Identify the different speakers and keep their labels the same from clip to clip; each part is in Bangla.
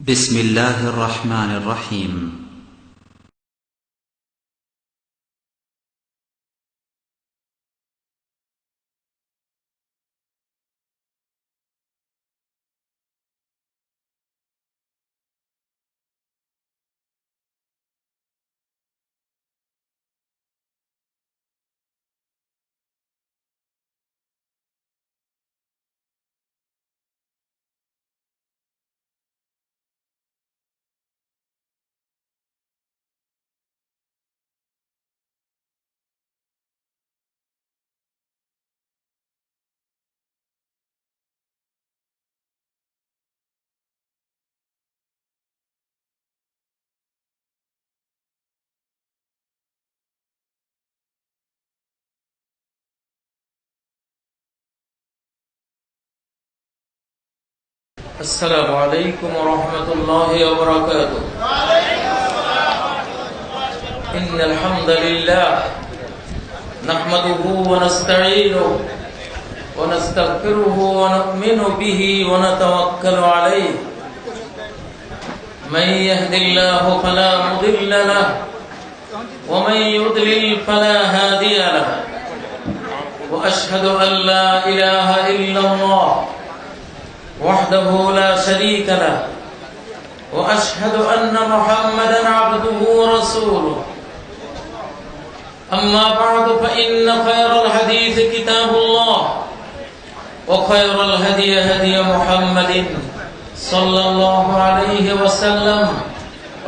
Speaker 1: بسم الله الرحمن الرحيم
Speaker 2: السلام عليكم ورحمة الله وبركاته. إن الحمد لله نحمده ونستعينه ونستغفره ونؤمن به ونتوكل عليه. من يهد الله فلا مضل له ومن يضلل فلا هادي له. وأشهد أن لا إله إلا الله وحده لا شريك له وأشهد أن محمدا عبده ورسوله. أما بعد فإن خير الحديث كتاب الله وخير الهدي هدي محمد صلى الله عليه وسلم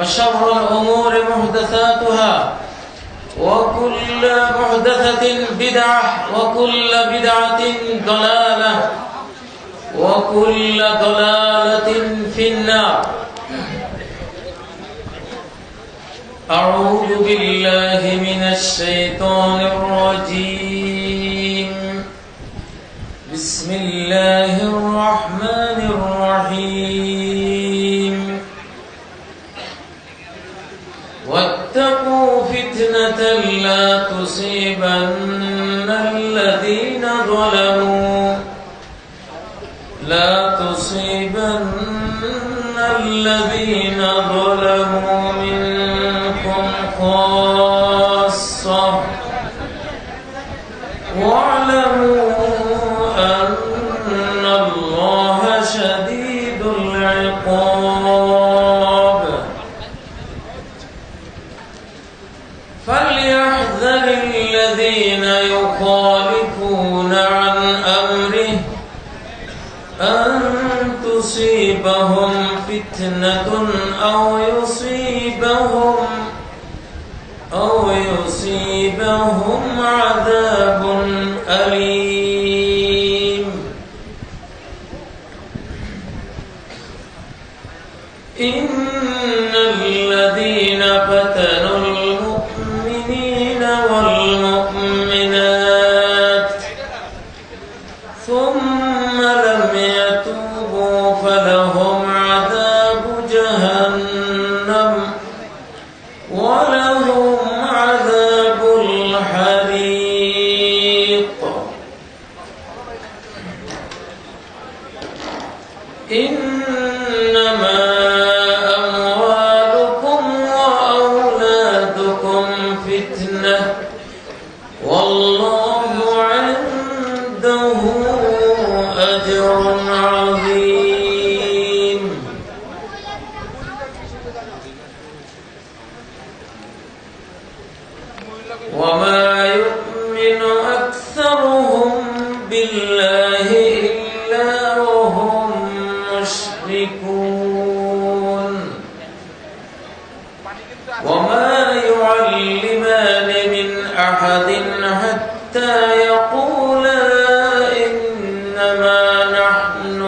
Speaker 2: وشر الأمور محدثاتها وكل محدثة بدعة وكل بدعة ضلالة وكل ضلالة في النار. أعوذ بالله من الشيطان الرجيم. بسم الله الرحمن الرحيم. واتقوا فتنة لا تصيبن الذين ظلموا منكم خاصة واعلموا أن الله شديد العقاب. فليحذر الذين يخالفون عن أمره أن تصيبهم فتنة أو يصيبهم عذاب أليم. إن الذين فتنوا المؤمنين والمؤمنات ثم لم يتوبوا فلهم عذاب جهنم ولهم عذاب الحريق. إنما أموالكم وأولادكم فتنة والله عنده أجر عظيم. وما يؤمن أكثرهم بالله إلا وهم مشركون. وما يعلمان من أحد حتى يقولا إنما نحن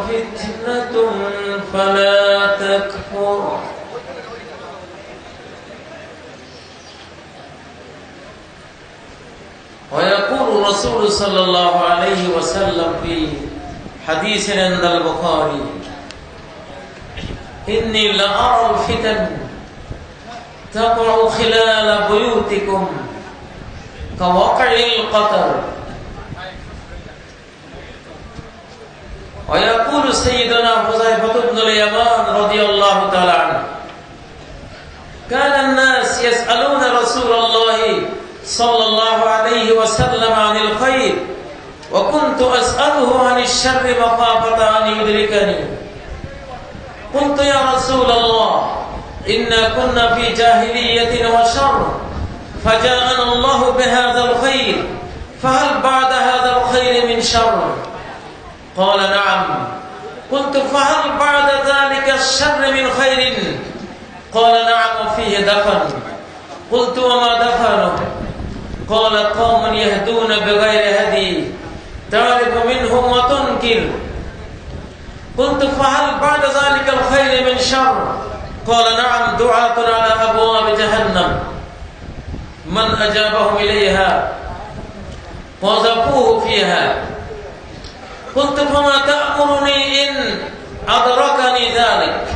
Speaker 2: فتنة فلا تكفر. ويقول الرسول صلى الله عليه وسلم في حديث عند البخاري: إني لأرى الفتن تقع خلال بيوتكم كوقع القطر ويقول سيدنا حذيفة بن اليمان رضي الله تعالى عنه كان الناس يسألون رسول الله صلى الله عليه وسلم عن الخير وكنت أسأله عن الشر مخافة أن يدركني قلت يا رسول الله إنا كنا في جاهلية وشر فجاءنا الله بهذا الخير فهل بعد هذا الخير من شر قال نعم قلت فهل بعد ذلك الشر من خير قال نعم فيه دفن قلت وما دفنه قال قوم يهدون بغير هدي تعرف منهم وتنكر قلت فهل بعد ذلك الخير من شر قال نعم دعاة على أبواب جهنم من أجابهم إليها قذفوه فيها قلت فما تأمرني إن أدركني ذلك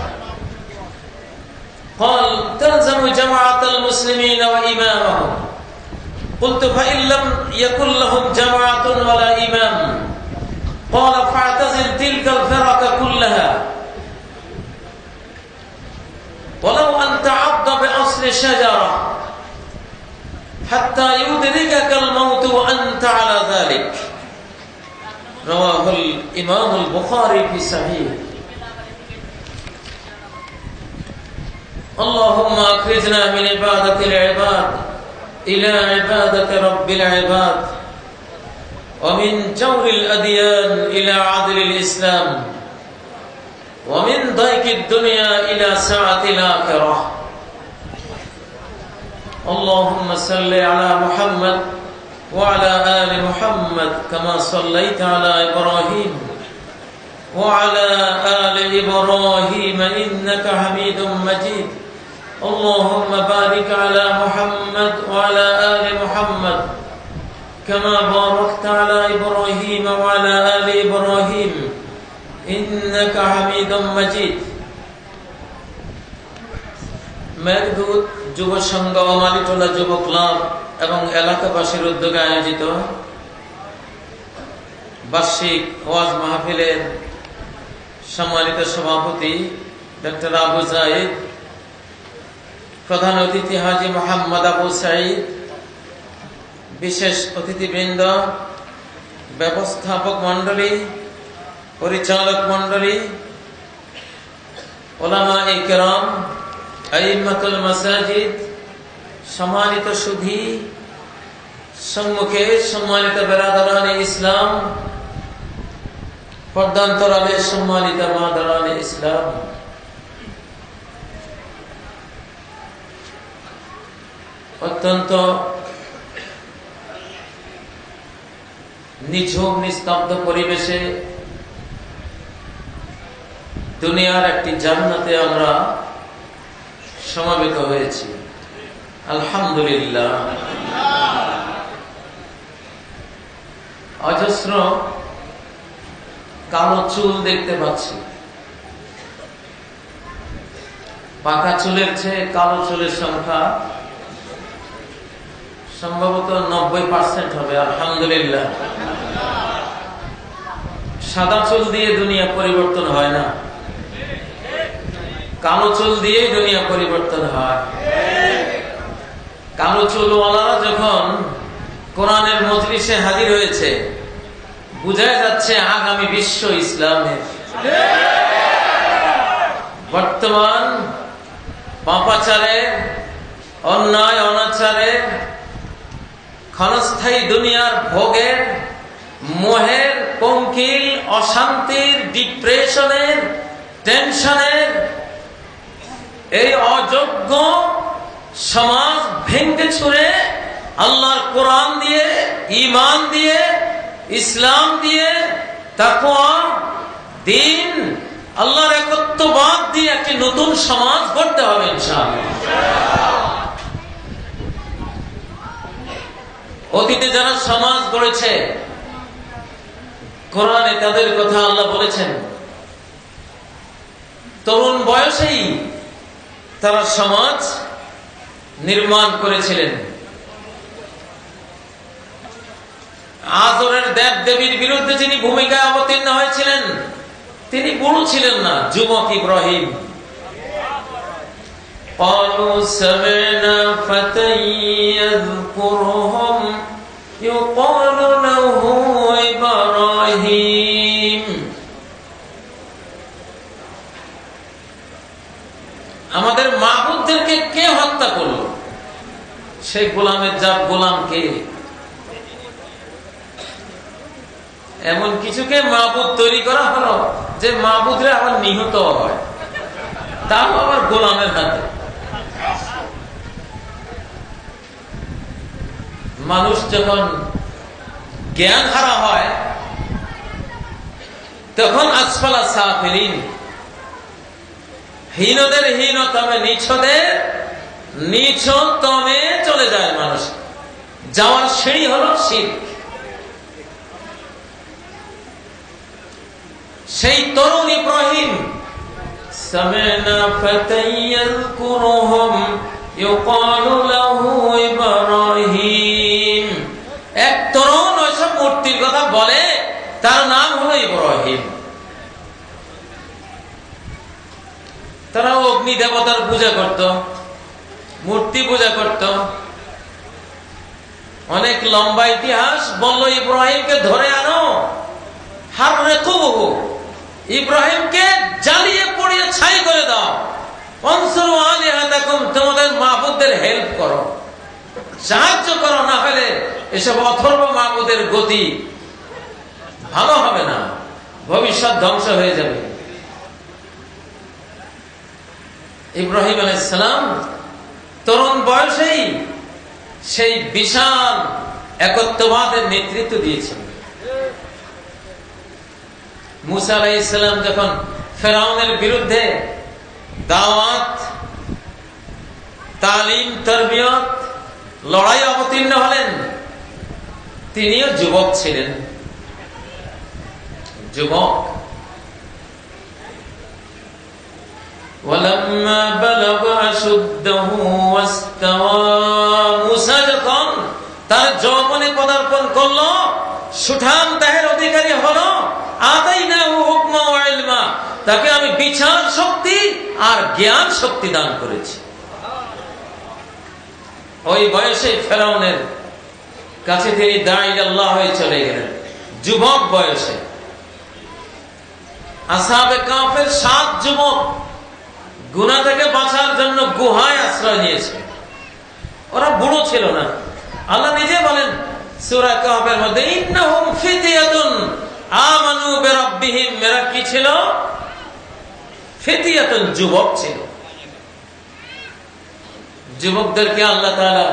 Speaker 2: قال تلزم جماعة المسلمين وإمامهم قلت فإن لم يكن لهم جماعة ولا إمام قال فاعتزل تلك الفرق كلها ولو أن تعض بأصل شجرة حتى يدركك الموت وأنت على ذلك رواه الإمام البخاري في صحيح اللهم أخرجنا من عبادة العباد إلى عبادة رب العباد ومن جور الأديان إلى عدل الإسلام ومن ضيق الدنيا إلى سعة الآخرة اللهم صل على محمد وعلى آل محمد كما صليت على إبراهيم وعلى آل إبراهيم إنك حميد مجيد اللهم بارك على محمد وعلى آل محمد كما باركت على إبراهيم وعلى آل إبراهيم إنك حميد مجيد মেঘদূত যুব সংঘ ও মালিটোলা যুব ক্লাব এবং এলাকাবাসীর উদ্যোগে আয়োজিত বার্ষিক ওয়াজ মাহফিলের সম্মানিত সভাপতি ডক্টর আবু জায়েদ, প্রধান অতিথি হাজী মোহাম্মদ আবু সাঈদ, বিশেষ অতিথিবৃন্দ, ব্যবস্থাপক মণ্ডলী, পরিচালক মণ্ডলী, উলামায়ে কেরাম, আইম্মাতুল মাসাজিদ, সম্মানিত সুধী, সম্মুখে সম্মানিত বেরাদারানে ইসলাম, পর্দান্তরালে সম্মানিত মাদারানে ইসলাম, অত্যন্ত নিঝুম নিস্তব্ধ পরিবেশে দুনিয়ার একটি জান্নাতে আমরা সমবেত হয়েছি। আলহামদুলিল্লাহ। অজস্র কালো চুল দেখতে পাচ্ছি। পাকা চুলের চেয়ে কালো চুলের সংখ্যা সম্ভবত 90% হবে। আলহামদুলিল্লাহ। সাদা চুল দিয়ে দুনিয়া পরিবর্তন হয় না, কালো চুল দিয়েই দুনিয়া পরিবর্তন হয়। কালো চুলওয়ালারা যখন কোরআনের মজলিসে হাজির হয়েছে, বোঝা যাচ্ছে আগামী বিশ্ব ইসলামের। বর্তমান পাপাচারে, অন্যায় অনাচারে, ক্ষণস্থায়ী দুনিয়ার ভোগের, মোহের, পঙ্কিল, অশান্তির, ডিপ্রেশনের, টেনশনের এই অযোগ্য সমাজ ভেঙে ছুঁড়ে আল্লাহর কোরআন দিয়ে, ঈমান দিয়ে, ইসলাম দিয়ে, তাকওয়া, দ্বীন, আল্লাহর একত্ববাদ দিয়ে একটি নতুন সমাজ গড়তে হবে ইনশাআল্লাহ। অতীতে যারা সমাজ গড়েছে, কোরআনে তাদের কথা আল্লাহ বলেছেন। তরুণ বয়সেই তারা সমাজ নির্মাণ করেছিলেন। আজরের দেব দেবীর বিরুদ্ধে যিনি ভূমিকায় অবতীর্ণ হয়েছিলেন, তিনি বুড়ো ছিলেন না, যুবক ইব্রাহিম। قالوا سمعنا فتى يذكرهم يقال له إبراهيم। আমাদের মাবুদদেরকে কে হত্যা করলো? সেই গোলামের জাত গোলামকে, এমন কিছুকে মাবুদ তৈরি করা হলো যে মাবুদরা আবার নিহত হয়, তাও আবার গোলামের হাতে। মানুষ যখন জ্ঞান হারা হয় তখন আসফালা সাফিলিন, হীনদের হীনতমে, নিছদের নিছতমে চলে যায় মানুষ। যাওয়ার সিঁড়ি হলো শিরক। সেই তরুণ ইব্রাহিম, সামি'না ফাতান ইয়াযকুরুহুম ইউকালু লাহু ইব্রাহিম, এক তরুণ ওইসব মূর্তির কথা বলে, তার নাম হলো ইব্রাহিম। তারা অগ্নি দেবতার পূজা করত, মূর্তি পূজা করত। অনেক লম্বা ইতিহাস। বলল ইব্রাহিমকে ধরে আনো, হাররিকুহু, ইব্রাহিমকে জ্বালিয়ে পুড়িয়ে ছাই করে দাও। আনসুরু আলিহাতাকুম, তোমাদের মাবুদদের হেল্প করো, সাহায্য করো, না হলে এসব অথর্ব মাবুদের গতি ভালো হবে না, ভবিষ্যৎ ধ্বংস হয়ে যাবে। ইব্রাহিম আলাইহিস সালাম তরুণ বয়সেই সেই বিশাল একত্ববাদের নেতৃত্ব দিয়েছেন। মুসা আলাইহিস সালাম যখন ফেরাউনের বিরুদ্ধে দাওয়াত, তালিম, তরবিয়ত, লড়াই অবতীর্ণ হলেন, তিনিও যুবক ছিলেন। যুবক। ওয়ালাম্মা বালাগা আশুদ্দাহু ওয়াস্তাওয়া, মুসা যখন তার যৌবনে পদার্পণ করলো, সুঠাম দেহের অধিকারী হলো, আতাইনাহু হুকমা ওয়া ইলমা, তাকে আমি বিচার শক্তি আর জ্ঞান শক্তি দান করেছি। ওই বয়সে ফেরাউনের কাছে তিনি দাঈ আল্লাহ হয়ে চলে গেলেন, যুবক বয়সে। আসহাবে কাহফের 7 যুবক গুনাহ থেকে বাঁচার জন্য গুহায় আশ্রয় নিয়েছে। ওরা বুড়ো ছিল না। আল্লাহ নিজে বলেন সূরা কাহফের মধ্যে, ইন্নাহুম ফিতয়াতুন আমানু বিরাব্বিহিম, এরা কি ছিল? ফিতয়াতুন, যুবক ছিল। যুবকদেরকে আল্লাহ তাআলা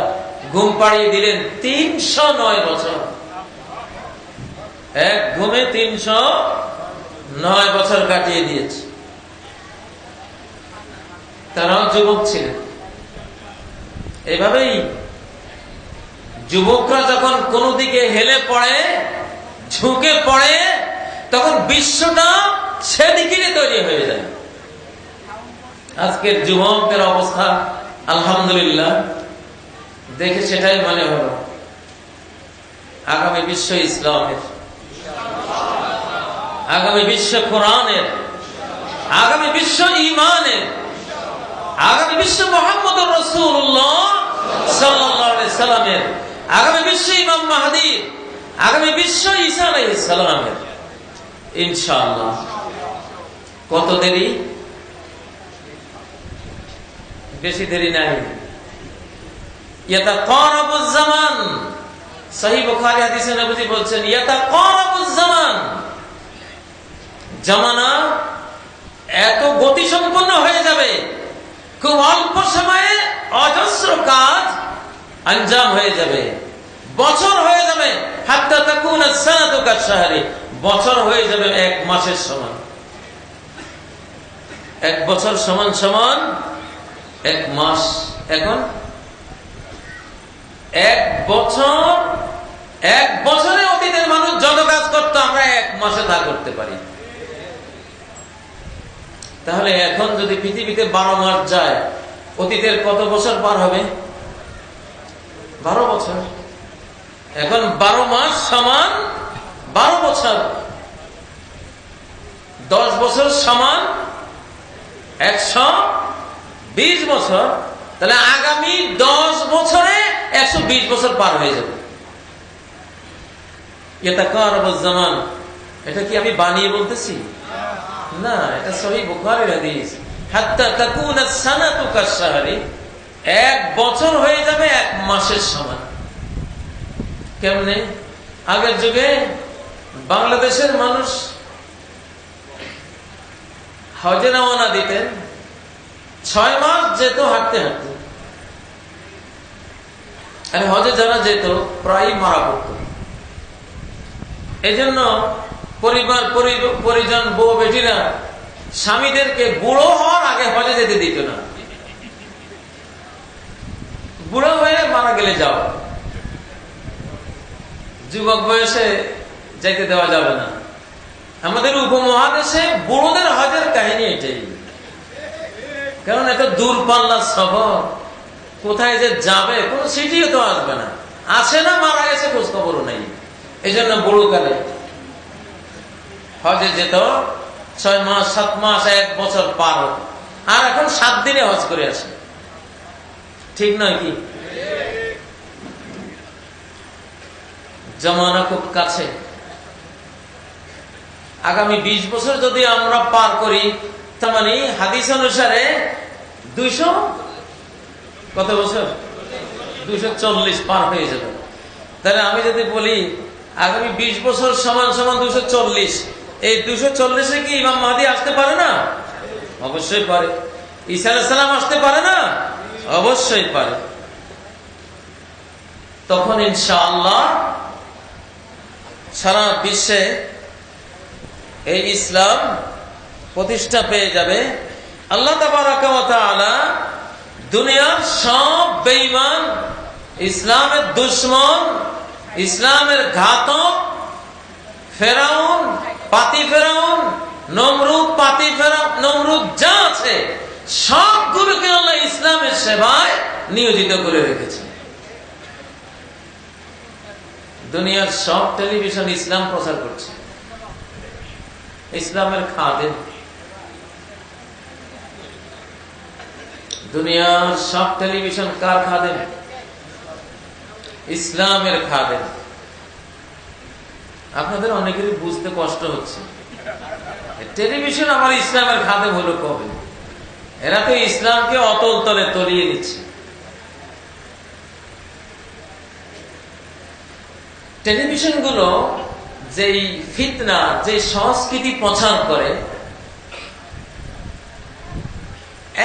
Speaker 2: ঘুম পাড়িয়ে দিলেন 309 বছর। এক ঘুমে 309 বছর কাটিয়ে দিয়েছে। তারাও যুবক ছিলেন। এভাবেই যুবকরা যখন কোন দিকে হেলে পড়ে, ঝুঁকে পড়ে, তখন বিশ্বটা সেদিকে তৈরি হয়ে যায়। আজকের যুবকদের অবস্থা আলহামদুলিল্লাহ দেখে সেটাই মনে হলো, আগামী বিশ্ব ইসলামের, আগামী বিশ্ব কোরআনের, আগামী বিশ্ব ঈমানের, আগামী বিশ্ব মুহাম্মদুর রাসূলুল্লাহ সাল্লাল্লাহু আলাইহি সাল্লামের, আগামী বিশ্ব ইমাম মাহদী, আগামী বিশ্ব ঈসা আলাইহিস সালামের। ইনশাআল্লাহ। কত দেরি? বেশি দেরি নাই। ইয়াতাকারাবুজ জামান, সহিহ বুখারী হাদিসে নবী বলছেন, ইয়াতাকারাবুজ জামান, জামানা এত গতি সম্পন্ন হয়ে যাবে, খুব অল্প সময়ে অজস্র কাজ আঞ্জাম হয়ে যাবে, বছর হয়ে যাবে, হাত্তা তাকুনা সানাতু কাশাহরি, বছর হয়ে যাবে 1 মাসের সমান। 1 বছর সমান সমান 1 মাস। এখন 1 বছর, 1 বছরে অতীতের মানুষ যত কাজ করত আমরা 1 মাসে তা করতে পারি। তাহলে এখন যদি পৃথিবীতে 12 মাস যায়, অতীতের কত বছর পার হবে? 12 বছর। এখন 12 মাস সমান 12 বছর। 10 বছর সমান 120 বছর, তাহলে আগামী 10 বছরে 120 বছর পার হয়ে যাবে। ইয়াতাকারাবুজ জামান, এটা কি আমি বানিয়ে বলতেছি না, এটা সহিহ বুখারীর হাদিস। হাত্তা তাকুনা সানাতু কাশ-শাহরি, 1 বছর হয়ে যাবে 1 মাসের সমান। কেমনে? আগের যুগে বাংলাদেশের মানুষ হজে রওনা দিতেন, 6 মাস যেত হাঁটতে হাঁটতে। আর হজে যারা যেত প্রায় মারা পড়ত। এই জন্য পরিবার পরিজন বউ বেটিরা স্বামীদেরকে বুড়ো হওয়ার আগে হজে যেতে দিত না। বুড়ো হয়ে মারা গেলে যাও, যুবক বয়সে যাইতে দেওয়া যাবে না। আমাদের উপমহাদেশে বুড়োদের হজের কাহিনী এটাই। কারণ এত দূরপাল্লার সফর, কোথায় যে যাবে কোন সিটিও তো আসবে না, আসে না, মারা গেছে খোঁজ খবরও নাই। এই জন্য বুড়োকালে হজে যেত, 6 মাস 7 মাস 1 বছর পার হতো। আর এখন 7 দিনে হজ করে আসে। ঠিক নয় কি? জামানা খুব কাছে। আগামী 20 বছর যদি আমরা পার করি, তার মানে হাদিস অনুসারে 200 কত বছর, 240 পার হয়ে যাবে। তাহলে আমি যদি বলি আগামী 20 বছর সমান সমান 240, এই 240-এ কি ইমাম মাহদী আসতে পারে না? অবশ্যই পারে। ঈসা আলাইহিস সালাম আসতে পারে না? অবশ্যই পারে। তখন ইনশাআল্লাহ সারা বিশ্বে এই ইসলাম প্রতিষ্ঠা পেয়ে যাবে। আল্লাহ তাবারাকা ওয়া তাআলা দুনিয়ার সব বেঈমান, ইসলামের দুশমন, ইসলামের ঘাতক, ফেরাউন, পাতি ফেরাউন, নমরুদ, পাতি ফেরাউন, নমরুদ যা আছে সবগুলোকে আল্লাহ ইসলামের সেবায় নিয়োজিত করে রেখেছে। দুনিয়ার সব টেলিভিশন ইসলাম প্রচার করছে, ইসলামের খাদেম। দুনিয়ার সব টেলিভিশন কার খাদেম? ইসলামের খাদেম। আপনাদের অনেকেরই বুঝতে কষ্ট হচ্ছে, টেলিভিশন আমার ইসলামের খাদেম হলো কবে? এরা তো ইসলামকে অতল তলে তলিয়ে দিচ্ছে। টেলিভিশন গুলো যেই ফিতনা, যে সংস্কৃতি প্রচার করে,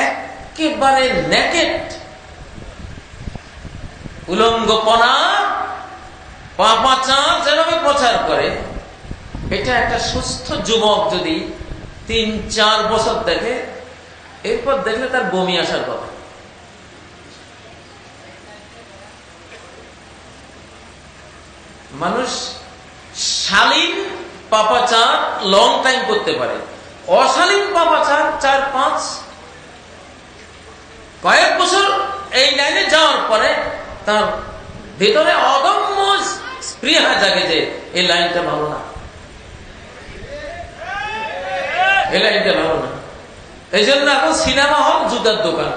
Speaker 2: একেবারে নেকেড উলঙ্গপনা, পাপাচার যেভাবে প্রচার করে, এটা একটা সুস্থ যুবক যদি 3-4 বছর দেখে, এরপর দেখলে তার বমি আসার কথা। মানুষ শালীন পাপাচার লং টাইম করতে পারে, অশালীন পাপাচার 4-5 কয়েক বছর এই লাইনে যাওয়ার পরে তার ভেতরে অদম্য স্পৃহা জাগে যে এই লাইনটা ভালো না, এই লাইনটা ভালো না। এই জন্য এখন সিনেমা হল জুতার দোকান,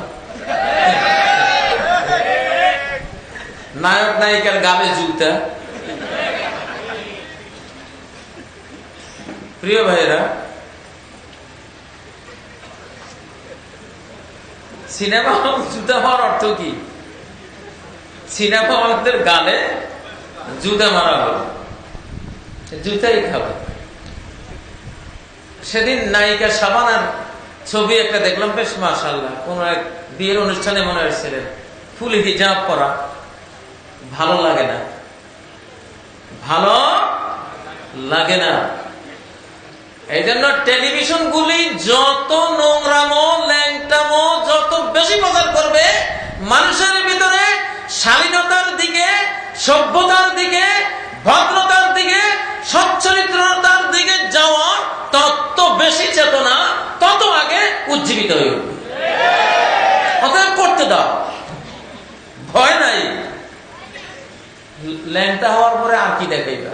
Speaker 2: নায়ক নায়িকার গালে জুতা। প্রিয় ভাইয়েরা, সিনেমা হল জুতা হওয়ার অর্থ কি? সিনেমা হলদের গালে জুতা মারা হল, জুতাই খাবে। সেদিন নায়িকা শাবানার ছবি একটা দেখলাম, বেশ মাশাআল্লাহ, কোন এক বিয়ের অনুষ্ঠানে মনে হয়েছিলেন, ফুল হিজাব পরা। ভালো লাগে না, ভালো লাগে না। এই জন্য টেলিভিশন গুলি যত নোংরামো, ল্যাংটামো যত বেশি প্রচার করবে, মানুষের ভিতরে শালীনতার দিকে, সভ্যতার দিকে, ভদ্রতার দিকে, সচ্চরিত্রতার দিকে যাওয়ার তত বেশি চেতনা তত আগে উজ্জীবিত হয়ে উঠবে। অতএব করতে দাও, ভয় নাই। ল্যাংটা হওয়ার পরে আর কি দেখাইবা?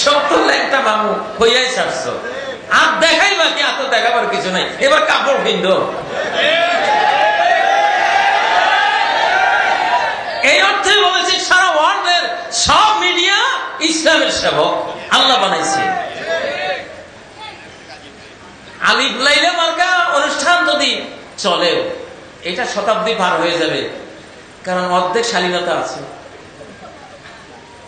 Speaker 2: সব তো ল্যাংটা মামু হইয়াই ছাড়ছো, আর দেখাই বাকি, আর তো দেখাবার কিছু নাই, এবার কাপড় কিনল। এই অর্থে বলেছি সারা ওয়ার্ল্ডের সব মিডিয়া ইসলামের সেবক আল্লাহ বানাইছে। আলিফ লাইলা মার্কা অনুষ্ঠান যদি চলে, এটা শতাব্দী পার হয়ে যাবে, কারণ অর্ধেক শালীনতা আছে।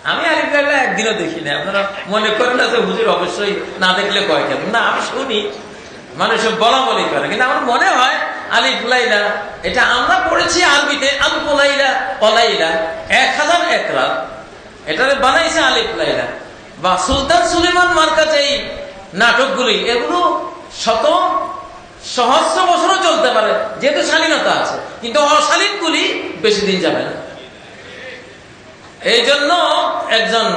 Speaker 2: আমি আলিফ লাইলা একদিনও দেখি না, আপনারা মনে করেন না যে হুজুর অবশ্যই না দেখলে কয় কেন, না আমি শুনি মানুষ বলা বলি করে, কিন্তু আমার মনে হয় আলিফ লাইলা এটা আমরা পড়েছি আরবিতে আলফ লাইলা অলাইলা 1001 রাত, এটারে বানাইছে আলিফ লাইলা। বা সুলতান সুলেমান মার্কা যেই নাটকগুলি, এগুলো শত সহস্র বছরও চলতে পারে যেহেতু শালীনতা আছে, কিন্তু অশালীনগুলি বেশি দিন যাবে না। এই জন্য একজন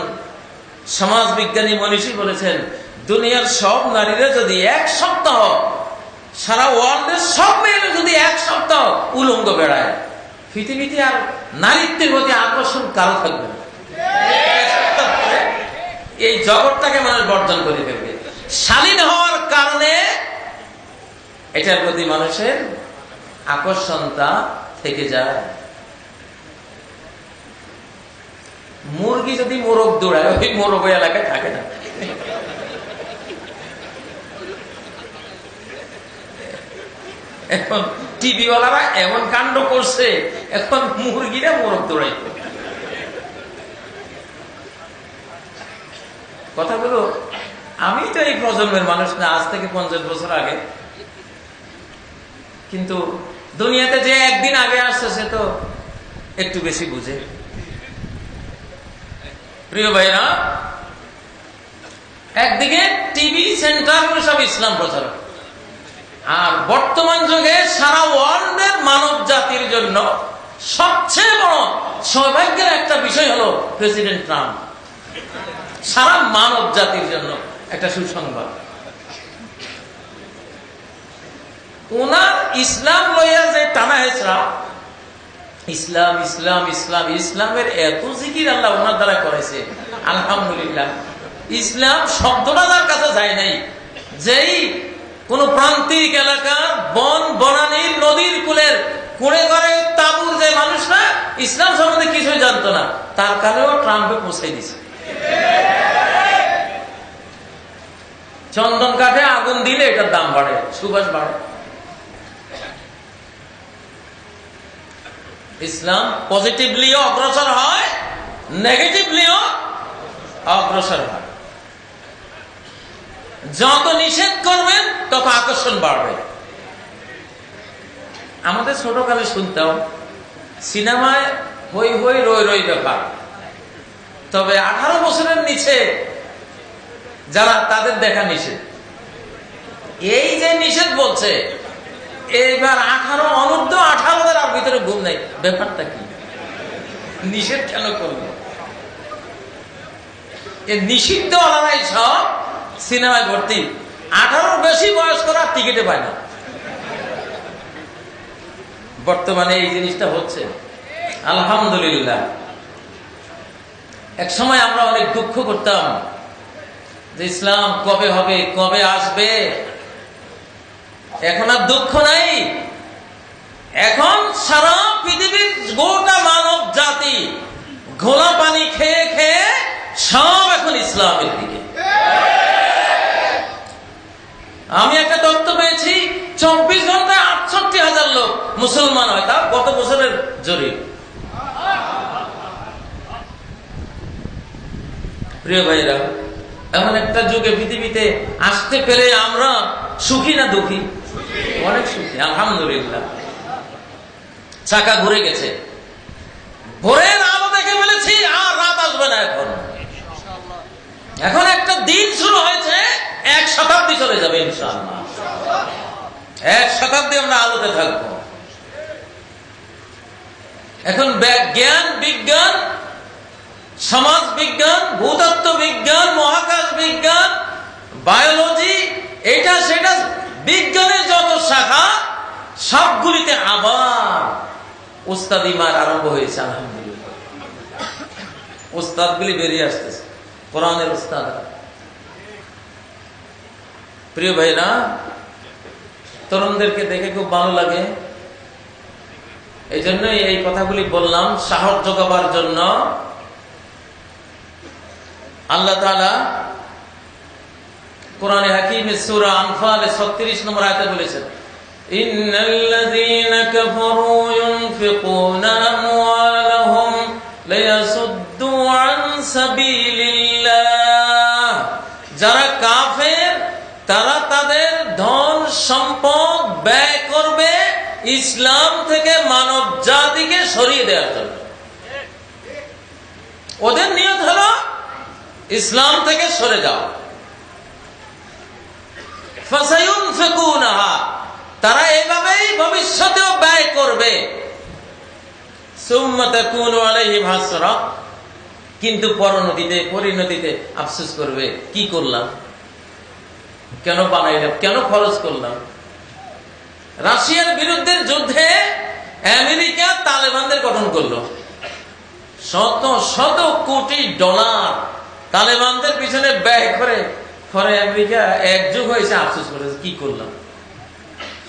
Speaker 2: সমাজ বিজ্ঞানী মনীষী বলেছেন, দুনিয়ার সব নারীরা যদি এক সপ্তাহ, সারা ওয়ার্ল্ডের সব মেয়েরা যদি এক সপ্তাহ উলঙ্গ বেড়ায়, পৃথিবীতে আর নারীত্বের প্রতি আকর্ষণ কারো থাকবে না। এই জগৎটাকে মানুষ বর্জন করে ফেলবে। শালীন হওয়ার কারণে এটার প্রতি মানুষের আকর্ষণটা থেকে যায়। মুরগি যদি মোরগ দৌড়ায়, ওই মোরগ ওই এলাকায় থাকে না। এখন টিভিওয়ালারা এমন কাণ্ড করছে, এখন মুরগিরা মোরগ দৌড়াই। কথাগুলো আমি তো এই প্রজন্মের মানুষ না, আজ থেকে 50 বছর আগে, কিন্তু দুনিয়াতে যে একদিন আগে আসছে সে তো একটু বেশি বুঝে। প্রিয় ভাইরা, একদিকে টিভি সেন্টারগুলো সব ইসলাম প্রচারক, আর বর্তমান যুগে সারা ওয়ার্ল্ডের মানব জাতির জন্য সবচেয়ে বড় সৌভাগ্যের একটা বিষয় হলো প্রেসিডেন্ট ট্রাম্প। সারা মানব জাতির জন্য একটা সুসংবাদ। ওনার ইসলাম লইয়া যে টানা হেঁচড়া, ইসলাম ইসলাম ইসলাম, ইসলামের এত জিকির আল্লাহ ওনার দ্বারা করেছে, আলহামদুলিল্লাহ। ইসলাম শব্দটা তার কাছে যায় নাই। যেই কোন প্রান্তিক এলাকার বন বনানীর নদীর কুলের কুড়ে ঘরে তাবুর যে মানুষরা ইসলাম সম্বন্ধে কিছুই জানতো না, তার কানেও ট্রাম্পে পৌঁছাই দিছে। চন্দন কাঠে আগুন দিলে এটার দাম বাড়ে, সুবাস বাড়ে। ইসলাম পজিটিভলিও অগ্রসর হয়, নেগেটিভলিও অগ্রসর হয়। যত নিষেধ করবেন তত আকর্ষণ বাড়বে। আমাদের ছোটকালে শুনতাম সিনেমায় হই হই রই রই ব্যাপার, তবে 18 বছরের নিচে যারা, তাদের দেখা নিষেধ। এই যে নিষেধ বলছে, এইবার 18 অনূর্ধ্ব 18 আর ভিতরে ঘুম নাই, ব্যাপারটা কি? নিষেধ কেন করবে? নিষিদ্ধ আলাদাই সব সিনেমায় ভর্তি, 18 বেশি বয়স্করা টিকিটে পায় না। বর্তমানে এই জিনিসটা হচ্ছে, আলহামদুলিল্লাহ। এক সময় আমরা অনেক দুঃখ করতাম যে ইসলাম কবে হবে, কবে আসবে। এখন আর দুঃখ নাই। এখন সারা পৃথিবীর গোটা মানব জাতি ঘোলা পানি খেয়ে খেয়ে সব এখন ইসলামের দিকে। আমি একটা তথ্য পেয়েছি, 24 ঘন্টায় 68,000 লোক মুসলমান হয়, তা গত বছরের জরিপ। প্রিয় ভাইরা, এমন একটা যুগে পৃথিবীতে আসতে পেরে আমরা সুখী না দুঃখী? অনেক সুখী, আলহামদুলিল্লাহ। চাকা ঘুরে গেছে, ভোরের আলো দেখে ফেলেছি, আর রাত আসবে না। এখন একটা দিন শুরু হয়েছে, 1 শতাব্দী চলে যাবে ইনশাআল্লাহ। 1 শতাব্দী আমরা আলোতে থাকবো। এখন জ্ঞান বিজ্ঞান, সমাজ বিজ্ঞান, ভূতত্ত্ব বিজ্ঞান, মহাকাশ বিজ্ঞান, বায়োলজি, এটা সেটা বিজ্ঞানের যত শাখা সবগুলিতে আবার উস্তাদিমার আরম্ভ হয়েছে। আলহামদুলিল্লাহ, উস্তাদগুলি বেরিয়ে আসতেছে। কোরআনের উস্তাদ। প্রিয় ভাইরা, তরুণদেরকে দেখে খুব ভালো লাগে, এই জন্যই এই কথাগুলি বললাম, সাহস যোগাবার জন্য। আল্লাহ তাআলা কোরআনে হাকিমে সূরা আনফাল 36 নম্বর আয়াতে বলেছেন, ইন্নাল্লাযীনা কাফারু ইউনফিকুনা আমওয়ালাহুম লিয়াসুদ্দু আন সাবিলিল্লাহ। যারা কাফের তারা তাদের ধন সম্পদ ব্যয় করবে ইসলাম থেকে মানব জাতিকে সরিয়ে দেওয়ার জন্য। ওদের নিয়ত হলো ইসলাম থেকে সরে যাও। ফাসায়ুনফিকুনাহা, তারা এইভাবেই ভবিষ্যতেও ব্যয় করবে। সুম্মা তাকুনু আলাইহিম হাসরা, কিন্তু পরিণতিতে আফসোস করবে, কি করলাম, কেন বানাইলাম, কেন খরচ করলাম। রাশিয়ার বিরুদ্ধে যুদ্ধে আমেরিকা তালেবানদের গঠন করলো, শত শত কোটি ডলার তালেবানদের পিছনে ব্যয় করে, পরে আমেরিকা একযুগ হয়েছে, আফসোস করেছে, কি করলাম,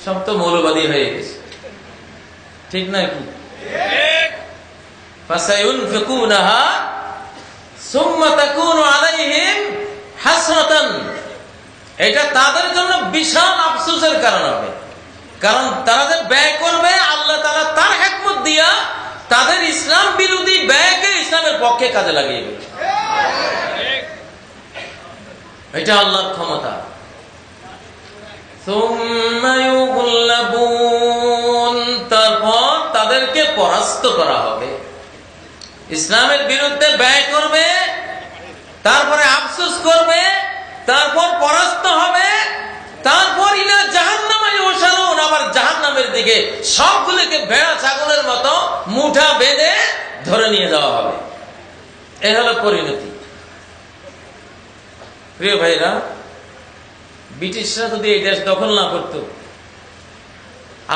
Speaker 2: সব তো মৌলবাদী হয়ে গেছে। ঠিক না কি? ফাসায়ুনফিকুনাহা সুম্মা তাকুনু আলাইহিম হাসরাতান, এটা তাদের জন্য বিশাল আফসোসের কারণ হবে। কারণ তারা যে ব্যয় করবে, আল্লাহ তাআলা তার হিকমত দিয়া তাদের ইসলাম বিরোধী ব্যয়কে ইসলামের পক্ষে কাজে লাগিয়ে দেবে। এটা আল্লাহর ক্ষমতা। সুম্মা ইউগলাবুন, তারপর তাদেরকে পরাস্ত করা হবে। ইসলামের বিরুদ্ধে ব্যয় করবে, তারপরে আফসোস করবে, তারপর পরাস্ত হবে, তারপর ইলা জাহান্নামে ইউশারুন, আবার জাহান্নামের দিকে সবগুলোকে ভেড়া ছাগলের মতো মুঠা বেঁধে ধরে নিয়ে যাওয়া হবে। এই হলো পরিণতি। প্রিয় ভাইরা, ব্রিটিশরা যদি এই দেশ দখল না করত,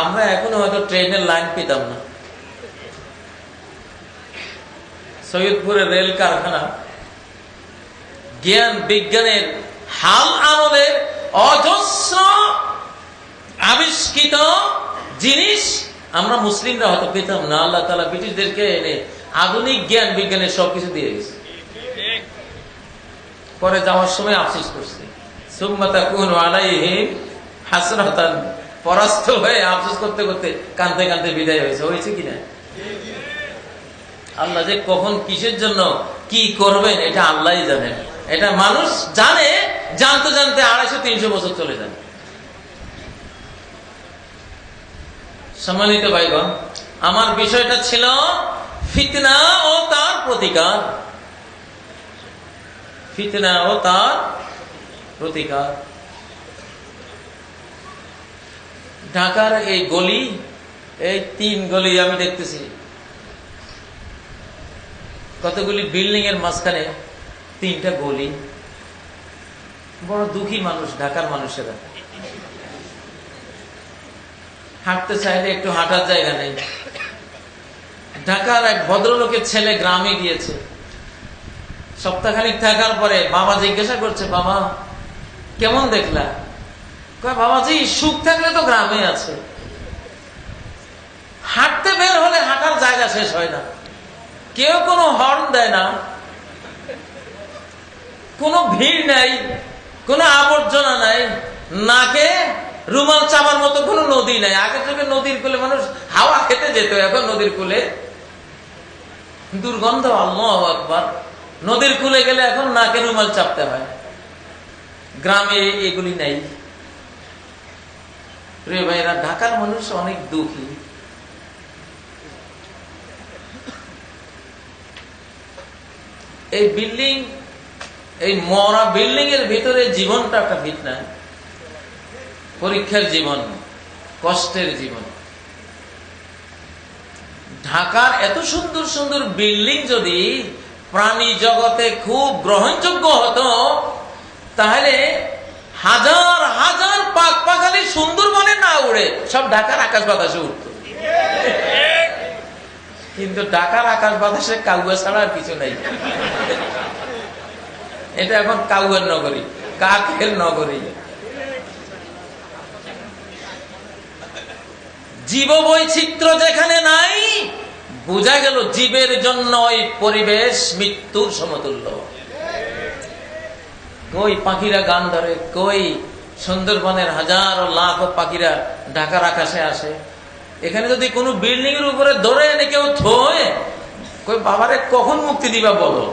Speaker 2: আমরা এখনো হয়তো ট্রেনের লাইন পেতাম না। সৈয়দপুরের রেল কারখানা, জ্ঞান বিজ্ঞানের হাল আমলের অজস্র আবিষ্কৃত জিনিস আমরা মুসলিমরা হয়তো পেতাম না। আল্লাহ তাআলা ব্রিটিশদেরকে এনে আধুনিক জ্ঞান বিজ্ঞানের সবকিছু দিয়ে গেছে। পরে যাওয়ার সময় আফসোস করছে, সুম্মা তাকুনু আলাইহিম হাসরাতান, পরাস্ত হয়ে আফসোস করতে করতে কাঁদতে কাঁদতে বিদায় হয়েছে। হয়েছে কিনা? আল্লাহ যে কখন কিসের জন্য কি করবেন এটা আল্লাহই জানেন। এটা মানুষ জানে, জানতে জানতে 250-300 বছর চলে যাবে। সম্মানিত ভাইগণ, আমার বিষয়টা ছিল ফিতনা ও তার প্রতিকার। ফিতনা ও তার প্রতিকার। ঢাকার এই গলি, এই 3 গলি আমি দেখতেছি, কতগুলি বিল্ডিং এর মাঝখানে 3টা গলি। বড় দুঃখী মানুষ ঢাকার মানুষেরা, হাঁটতে চাইলে একটু হাঁটার জায়গা নেই। ঢাকার এক ভদ্রলোকের ছেলে গ্রামে গিয়েছে, সপ্তাহখানিক থাকার পরে বাবা জিজ্ঞাসা করছে, বাবা কেমন দেখলা? কয়, বাবাজি সুখ থাকলে তো গ্রামে আছে, হাঁটতে বের হলে হাঁটার জায়গা শেষ হয় না, কেউ কোনো হর্ন দেয় না, কোনো ভিড় নাই, কোনো আবর্জনা নাই, নাকে রুমাল চাপার মতো কোনো নদী নাই। আগে থেকে নদীর কূলে মানুষ হাওয়া খেতে যেত, এখন নদীর কূলে দুর্গন্ধ, আল্লাহু আকবার। নদীর কূলে গেলে এখন নাকে রুমাল চাপতে হয়। গ্রামে এগুলি নাই। প্রিয় ভাইরা, ঢাকার মানুষ অনেক দুঃখী। এই বিল্ডিং, এই মরা বিল্ডিং এর ভিতরে জীবনটা একটা ফিতনা, পরীক্ষার জীবন, কষ্টের জীবন। ঢাকার এত সুন্দর সুন্দর বিল্ডিং যদি প্রাণী জগতে খুব গ্রহণযোগ্য হতো, তাহলে হাজার হাজার পাক পাখালি সুন্দরবনে না উড়ে সব ঢাকার আকাশ বাতাসে উঠত। কিন্তু ঢাকার আকাশ বাতাসে কাউয়া ছাড়া আর কিছু নাই। এটা এখন কাউয়ের নগরী, কাকের নগরী। জীব বৈচিত্র্য যেখানে নাই, বোঝা গেল জীবের জন্য ওই পরিবেশ মৃত্যুর সমতুল্য। কই পাখিরা গান ধরে, কই সুন্দরবনের হাজার লাখ পাখিরা ঢাকার আকাশে আসে। এখানে যদি কোনো বিল্ডিং এর উপরে ধরে এনে কেউ থয়ে, কই বাবারে কখন মুক্তি দিবা বলো।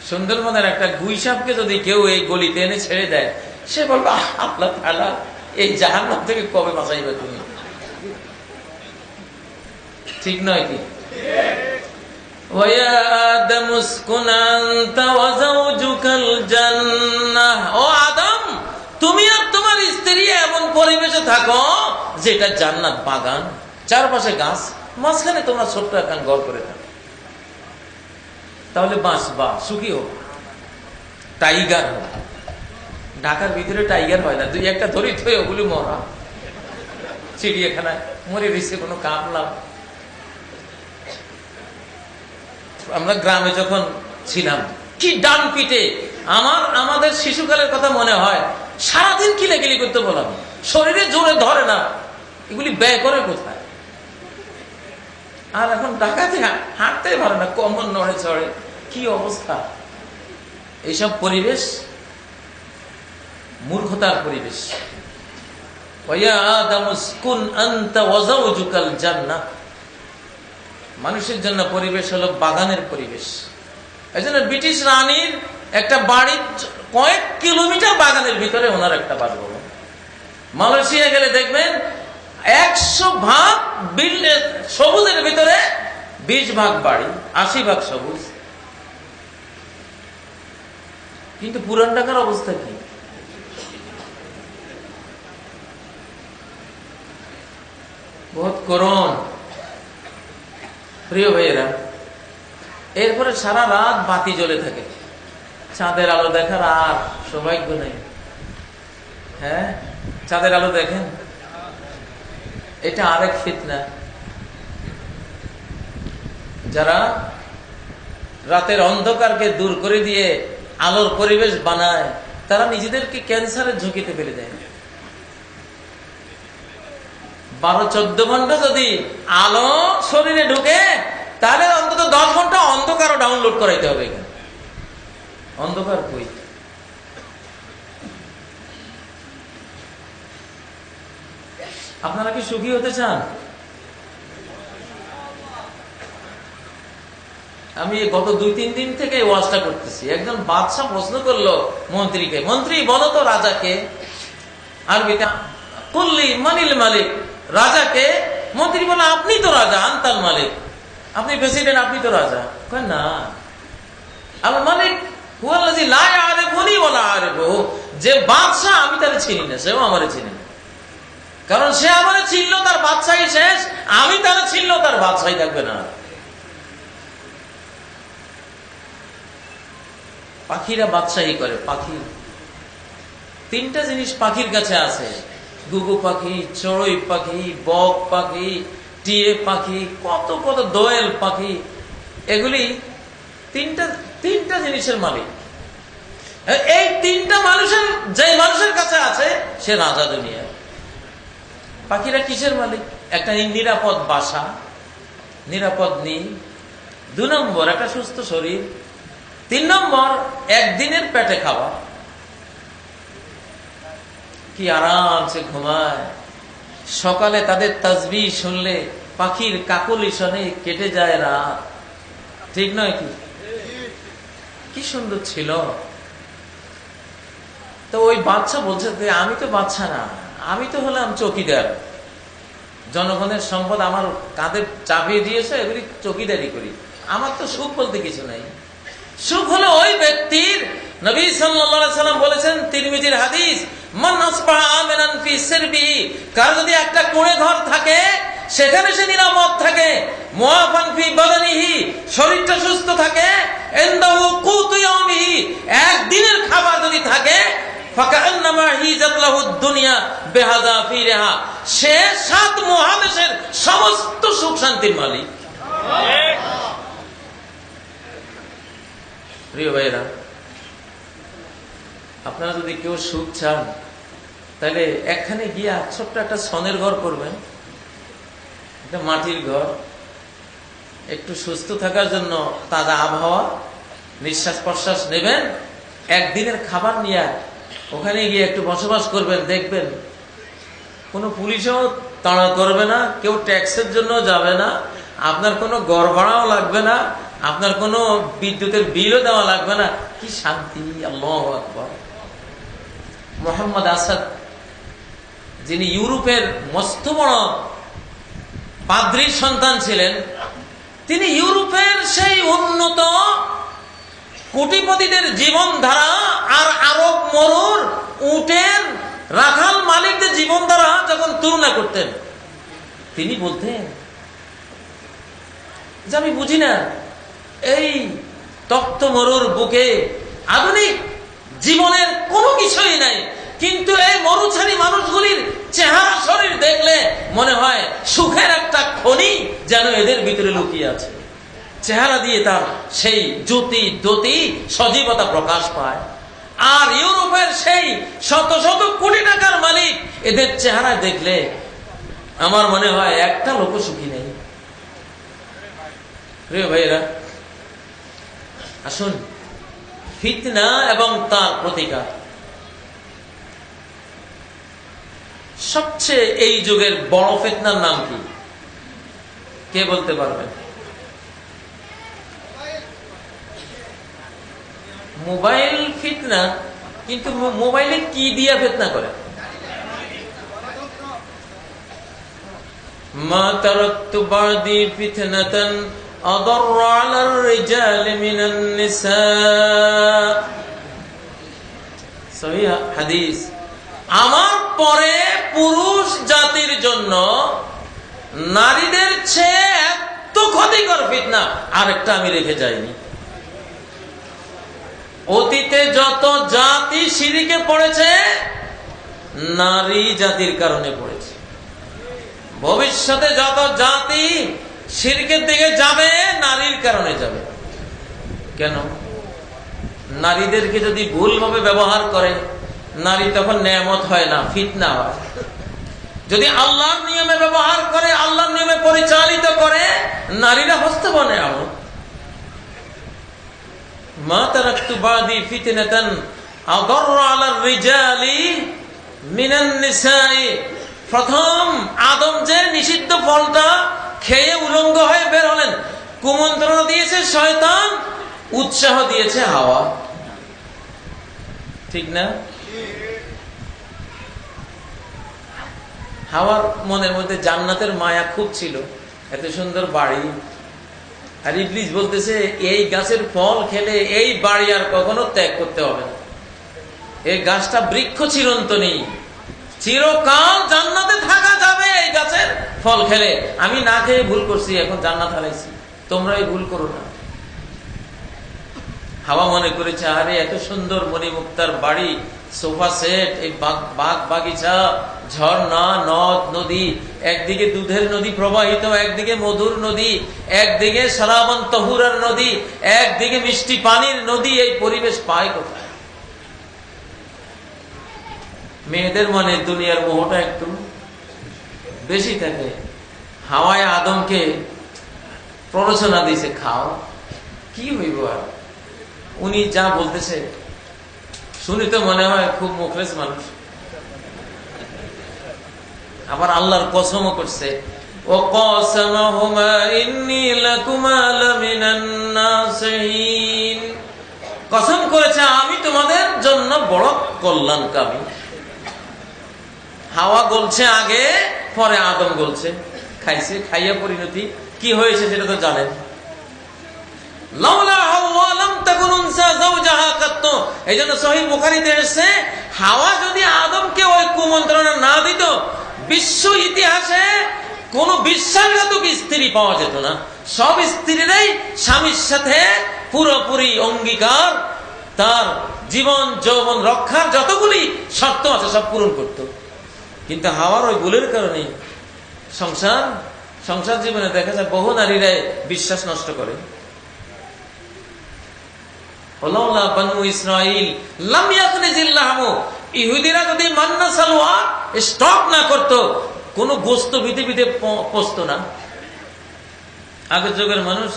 Speaker 2: সুন্দরবনের একটা গুইসাপকে যদি কেউ এই গলিতে এনে ছেড়ে দেয়, সে বলবে আল্লাহ তাআলা এই জাহান্নাম থেকে কবে বাঁচাইবে তুমি? ঠিক নয় কি? ওয়া আদম উসকুন আনতা ওয়া যাওজুকাল জান্নাহ, ও আদম তুমি আর তোমার স্ত্রী এমন পরিবেশে থাকো যেটা জান্নাত বাগান, চারপাশে গাছ, মাঝখানে তোমরা ছোট্ট একটা ঘর করে থাকো। তাহলে বাঁচবা, সুখী হোক, টাইগার হোক। ঢাকার ভিতরে টাইগার হয় না, দুই একটা ধরি থই ওগুলি মরা, চিড়িয়াখানায় মরে রয়েছে, কোনো কাম লাভ। আমরা গ্রামে যখন ছিলাম, কি ডান পিটে আমাদের শিশুকালের কথা মনে হয়, সারাদিন কিলাকিলি করতে বললাম, শরীরে জোরে ধরে না, এগুলি ব্যয় করে কোথায়? আর এখন ঢাকাতে হাঁটতে পারে না, কমন নড়ে চড়ে, কি অবস্থা! এইসব পরিবেশ মূর্খতার পরিবেশ। মানুষের জন্য পরিবেশ হলো বাগানের পরিবেশ। এই জন্য ব্রিটিশ রানীর একটা বাড়ি কয়েক কিলোমিটার বাগানের ভিতরে ওনার একটা বাসভবন। মালয়েশিয়া গেলে দেখবেন 100 ভাগ সবুজের ভিতরে 20 ভাগ বাড়ি, 80 ভাগ সবুজ। কিন্তু পুরান ঢাকার অবস্থা কি? বহুত করুণ প্রিয় ভাইয়েরা। এরপরে সারা রাত বাতি জ্বলে থাকে, চাঁদের আলো দেখার আর সৌভাগ্য নেই। হ্যাঁ, চাঁদের আলো দেখেন, এটা আরেক ফিতনা। যারা রাতের অন্ধকারকে দূর করে দিয়ে আলোর পরিবেশ বানায়, তারা নিজেদেরকে ক্যান্সারের ঝুঁকিতে ফেলে দেয়। 12-14 ঘন্টা যদি আলো শরীরে ঢুকে, তাহলে অন্তত 10 ঘন্টা অন্ধকারও ডাউনলোড করাইতে হবে। এখানে অন্ধকার কই? আপনারা কি সুখী হতে চান? আমি গত 2-3 দিন থেকে ওয়াজটা করতেছি। একজন বাদশা প্রশ্ন করলো মন্ত্রীকে, মন্ত্রী বলো তো রাজাকে, আরবিতে কুল্লি মানিল মালিক, রাজাকে। মন্ত্রী বলে আপনি তো রাজা, আনতাল মালিক, আপনি প্রেসিডেন্ট, আপনি তো রাজা। কয় না, আল মালিক হুয়াল্লাযী লা ইয়ারিফুনি ওয়া লা আরিফুহু, যে বাদশা আমি তারে চিনি না, সেও আমারে চিনি না। কারণ সে আমারে চিনলো তার বাদশাহী শেষ, আমি তারে চিনলো তার বাদশাহী থাকবে না। পাখিরা বাদশাহী করে। পাখি 3টা জিনিস পাখির কাছে আছে, ঘুঘু পাখি, চড়ুই পাখি, বক পাখি, টিয়ে পাখি, কত কত দোয়েল পাখি। এগুলি তিনটা জিনিসের মালিক। এই 3টা মানুষের, যে মানুষের কাছে আছে সে রাজা দুনিয়া। পাখিরা কিসের মালিক? একটা নিরাপদ বাসা, নিরাপদ নীল, 2 নম্বর একটা সুস্থ শরীর, 3 নম্বর একদিনের পেটে খাওয়া। কি আরামসে ঘুমায়। সকালে তাদের তাসবিহ শুনলে পাখির কাকলি শোনে কেটে যায় রাত। ঠিক নয় কি? কি সুন্দর ছিল। তো ওই বাদশা বলছে যে আমি তো বাদশা না, আমি তো হলাম চৌকিদার। জনগণের সম্পদ আমার কাঁধে চাপিয়ে দিয়েছে, এগুলি চৌকিদারি করি। আমার তো সুখ বলতে কিছু নাই। সুখ হলো ওই ব্যক্তির, নবী সাল্লাল্লাহু আলাইহি সাল্লাম বলেছেন, তিরমিজির হাদিস, মান আসবাহা আমিনান ফি সিরবিহি, কার যদি একটা কোণে ঘর থাকে সেখানে সে নিরাপদ থাকে, মুআফান ফি বাদানিহি, শরীরটা সুস্থ থাকে, ইনদাহু কুতু ইয়াউমিহি, একদিনের খাবার যদি থাকে, ফাকান্নামা হিজাত লাহু দুনিয়া বিহাযাফিরিহা, সে 7 মহাদেশের সমস্ত সুখ শান্তির মালিক। প্রিয় ভাইরা, আপনারা যদি কেউ সুখ চান তাহলে একখানে গিয়া ছোট্ট একটা ছনের ঘর করবেন, একটা মাটির ঘর, একটু সুস্থ থাকার জন্য তাজা আবহাওয়া, নিঃশ্বাস প্রশ্বাস নেবেন, একদিনের খাবার নিয়ে ওখানে গিয়ে একটু বসবাস করবেন। দেখবেন কোনো পুলিশও তাড়া করবে না, কেউ ট্যাক্সের জন্য যাবে না, আপনার কোনো ঘর ভাড়াও লাগবে না, আপনার কোনো বিদ্যুতের বিলও দেওয়া লাগবে না। কি শান্তি! আল্লাহু আকবার। মোহাম্মদ আসাদ, যিনি ইউরোপের মস্ত বড় পাদ্রীর সন্তান ছিলেন, তিনি ইউরোপের সেই উন্নত কোটিপতিদের জীবনধারা আর আরব মরুর উটের রাখাল মালিকদের জীবনধারা যখন তুলনা করতেন, তিনি বলতেন যে আমি বুঝি না, এই তপ্ত মরুর বুকে আধুনিক জীবনের কোনো কিছুই নাই, কিন্তু এই মরুছাড়ি মানুষগুলির চেহারা শরীর দেখলে মনে হয় সুখের একটা খনি যেন এদের ভিতরে লুকিয়ে আছে। চেহারা দিয়ে তার সেই জ্যোতি দ্যুতি সজীবতা প্রকাশ পায়। আর ইউরোপের সেই শত শত কোটি টাকার মালিক, এদের চেহারা দেখলে আমার মনে হয় একটা লোক সুখী নেই। প্রিয় ভাইয়েরা, আসুন ফিতনা এবং তার প্রতিকার। সবচেয়ে এই যুগের বড় ফিতনার নাম কি? কে বলতে পারবেন? মোবাইল ফিতনা। কিন্তু মোবাইলে কি দিয়া ফিতনা করে? মা তারাকতু বাদি ফিতনাতান আদাররু আলার রিজালি মিনান নিসা। সহিহ হাদিস। আমার পরে পুরুষ জাতির জন্য নারীদের চেয়ে এত ক্ষতিকর ফিতনা আরেকটা আমি রেখে যাইনি। অতীতে যত জাতি শিরকে পড়েছে, নারী জাতির কারণে পড়েছে। ভবিষ্যতে যত জাতি শিরকের দিকে যাবে, নারীর কারণে যাবে। কেন? নারীদেরকে যদি ভুলভাবে ব্যবহার করে, নারী তখন নেয়ামত হয় না, ফিতনা হয়। যদি আল্লাহর নিয়মে ব্যবহার করে, আল্লাহর নিয়মে পরিচালিত করে, নারীরা হস্তব নেয়ামত। মা তারাকতু বাদি ফিতনাতান আদাররু আলার রিজালি মিনান নিসাই। প্রথম আদম যে নিষিদ্ধ ফলটা খেয়ে উলঙ্গ হয়ে বের হলেন, কুমন্ত্রণা দিয়েছে শয়তান, উৎসাহ দিয়েছে হাওয়া। ঠিক না? হাওয়ার মনের মধ্যে জান্নাতের মায়া খুব ছিল, এত সুন্দর বাড়ি। আর ইবলিস বলতেছে এই গাছের ফল খেলে এই বাড়ি আর কখনো ত্যাগ করতে হবে না। এই গাছটা বৃক্ষ চিরন্তনী, চিরকাল জান্নাতে থাকা যাবে এই গাছের ফল খেলে। আমি না খেয়ে ভুল করছি, এখন জান্নাত হারাইছি, তোমরা এই ভুল করো না। হাওয়া মনে করেছে আরে এত সুন্দর মণিমুক্তার বাড়ি, সোফা সেট, এই বাগ বাগিচা, ঝর্ণা, নদ নদী, একদিকে দুধের নদী প্রবাহিত, একদিকে মধুর নদী, একদিকে সারাবন তহুরার নদী, একদিকে মিষ্টি পানির নদী, এই পরিবেশ পায় কোথায়? মেয়েদের মনে দুনিয়ার মোহটা একটু বেশি থাকে। হাওয়ায় আদমকে প্ররোচনা দিয়েছে, খাও, কি হইব আর? উনি যা বলতেছে শুনি তো মনে হয় খুব মুখলেস মানুষ। আবার আল্লাহর কসমও করছে, ও কসমাহুমা ইন্নী লাকুমা লামিনান নাসিহিন। কসম করেছে আমি তোমাদের জন্য বড় কল্যাণকামী। হাওয়া গলছে আগে, পরে আদম গলছে, খাইছে, খাইয়া পরিণতি কি হয়েছে সেটা তো জানেন। এই জন্য সহিহ বুখারীতে এসেছে, হাওয়া যদি আদমকে ওই কুমন্ত্রণা না দিত, বিশ্ব ইতিহাসে কোন বিশ্বাসঘাতক স্ত্রী পাওয়া যেত না। সব স্ত্রীরাই স্বামীর সাথে পুরোপুরি অঙ্গীকার, তার জীবন যৌবন রক্ষার যতগুলি শর্ত আছে সব পূরণ করত। কিন্তু হাওয়ার ওই ভুলের কারণে সংসার জীবনে দেখা যায় বহু নারীরাই বিশ্বাস নষ্ট করে। ওলাউলা বানু ইসরাইল লাম ইয়াখনিজিল্লাহু, ইহুদিরা যদি মান্না সালওয়া স্টক না করত, কোন গোস্ত পৃথিবীতে পচত না। আগের যুগের মানুষ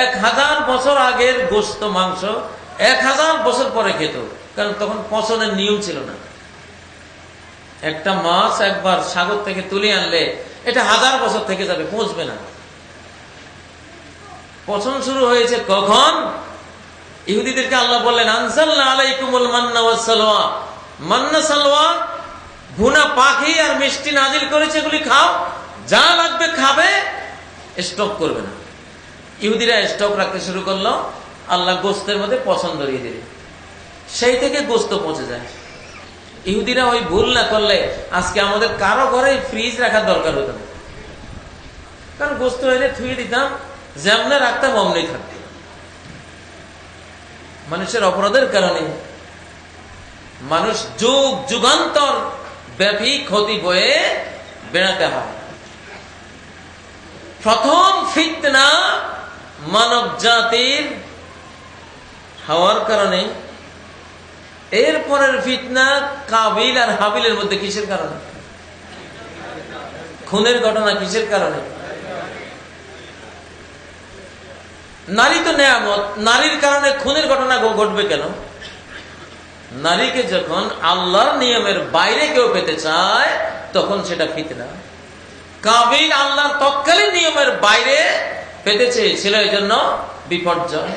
Speaker 2: 1000 বছর আগের গোস্ত মাংস 1000 বছর পরে খেত, কারণ তখন পচনের নিয়ম ছিল না। একটা মাছ একবার সাগর থেকে তুলে আনলে এটা 1000 বছর থেকে যাবে, পচবে না। পচন শুরু হয়েছে কখন? ইহুদিদেরকে আল্লাহ বললেন আনজালনা আলাইকুমুল মান্না ওয়াস সালওয়া, মান্না সালওয়া ভুনা পাখি আর মিষ্টি নাজিল করেছে, এগুলি খাও, যা লাগবে খাবে, স্টক করবে না। ইহুদিরা স্টক রাখতে শুরু করলো, আল্লাহ গোস্তের মধ্যে পছন্দ ধরিয়ে দিলে, সেই থেকে গোস্ত পচে যায়। ইহুদিরা ওই ভুল না করলে আজকে আমাদের কারো ঘরে ফ্রিজ রাখার দরকার হতো না, কারণ গোস্ত এনে থুয়ে দিতাম, যেমনে রাখতাম অমনি থাকত। মানুষের অপরাধের কারণে মানুষ যুগ যুগান্তর ব্যাপী ক্ষতি বয়ে বেড়াতে হয়। প্রথম ফিতনা মানব জাতির হওয়ার কারণে, এরপরের ফিতনা কাবিল আর হাবিলের মধ্যে কিসের কারণে? খুনের ঘটনা। কিসের কারণে? নারী তো নেয়ামত, নারীর কারণে খুনের ঘটনা ঘটবে কেন? নারীকে যখন আল্লাহর নিয়মের বাইরে কেউ পেতে চায় তখন সেটা ফিতনা। কাবিল আল্লাহর তৎকালীন নিয়মের বাইরে পেতে চেয়েছিল, এই জন্য বিপর্যয়,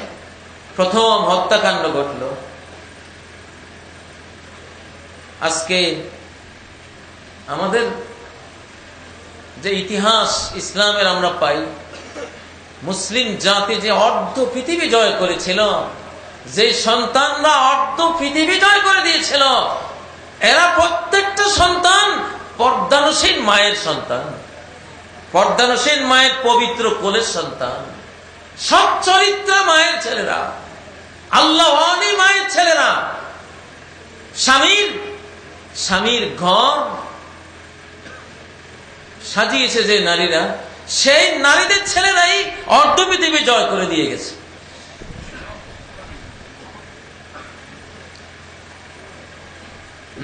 Speaker 2: প্রথম হত্যাকাণ্ড ঘটল। আজকে আমাদের যে ইতিহাস ইসলামের আমরা পাই, মুসলিম জাতি যে অর্ধ পৃথিবী জয় করেছিল, যে সন্তানরা অর্ধ পৃথিবী জয় করে দিয়েছিল, এরা প্রত্যেকটা সন্তান পর্দানসীন মায়ের সন্তান, পর্দানসীন মায়ের পবিত্র কোলের সন্তান, সৎ চরিত্র মায়ের ছেলেরা, আল্লাহওয়ানি মায়ের ছেলেরা। স্বামীর ঘর সাজিয়েছে যে নারীরা, সেই নারীদের ছেলেরাই অর্ধ পৃথিবী জয় করে দিয়ে গেছে।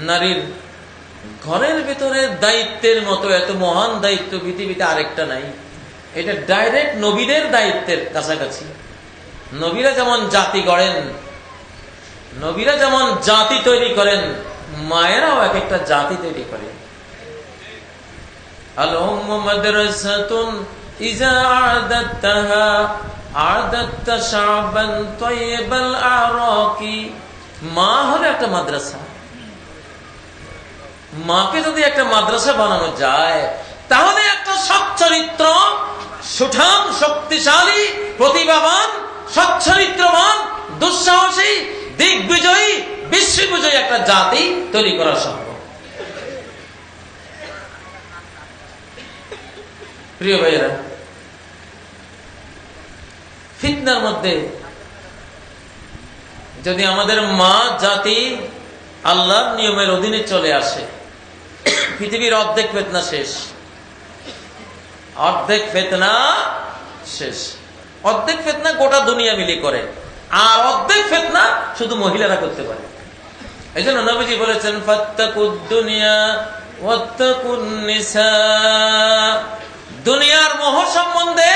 Speaker 2: নারীর ঘরের ভেতরে দায়িত্বের মতো এত মহান দায়িত্ব পৃথিবীতে আরেকটা নাই। এটা ডাইরেক্ট নবীদের দায়িত্বের কাছাকাছি। নবীরা যেমন জাতি গড়েন, নবীরা যেমন জাতি তৈরি করেন, মায়েরাও এক একটা জাতি তৈরি করে। আল-উম্মু মাদ্রাসাতুন ইযা আ'দাদতাহা আ'দাদতা শা'বান তাইয়িবাল আ'রাকি। মা হলো একটা মাদ্রাসা। মাকে যদি একটা মাদ্রাসা বানানো যায়, তাহলে একটা সচ্চরিত্র, সুঠাম, শক্তিশালী, প্রতিভাবান, সচ্চরিত্রবান, দুঃসাহসী, দিগ্বিজয়ী, বিশ্ববিজয়ী একটা জাতি তৈরি করা সম্ভব। প্রিয় ভাইয়েরা, ফিতনার মধ্যে যদি আমাদের মা জাতি আল্লাহর নিয়মের অধীনে চলে আসে, পৃথিবীর অর্ধেক ফিতনা শেষ। অর্ধেক ফিতনা শেষ। অর্ধেক ফিতনা গোটা দুনিয়া মিলে করে, আর অর্ধেক ফিতনা শুধু মহিলারা করতে পারে। এই জন্য নবীজি বলেছেন ফাত্তাকুদ দুনিয়া ওয়াত্তাকুন নিসা। দুনিয়ার মোহ সম্বন্ধে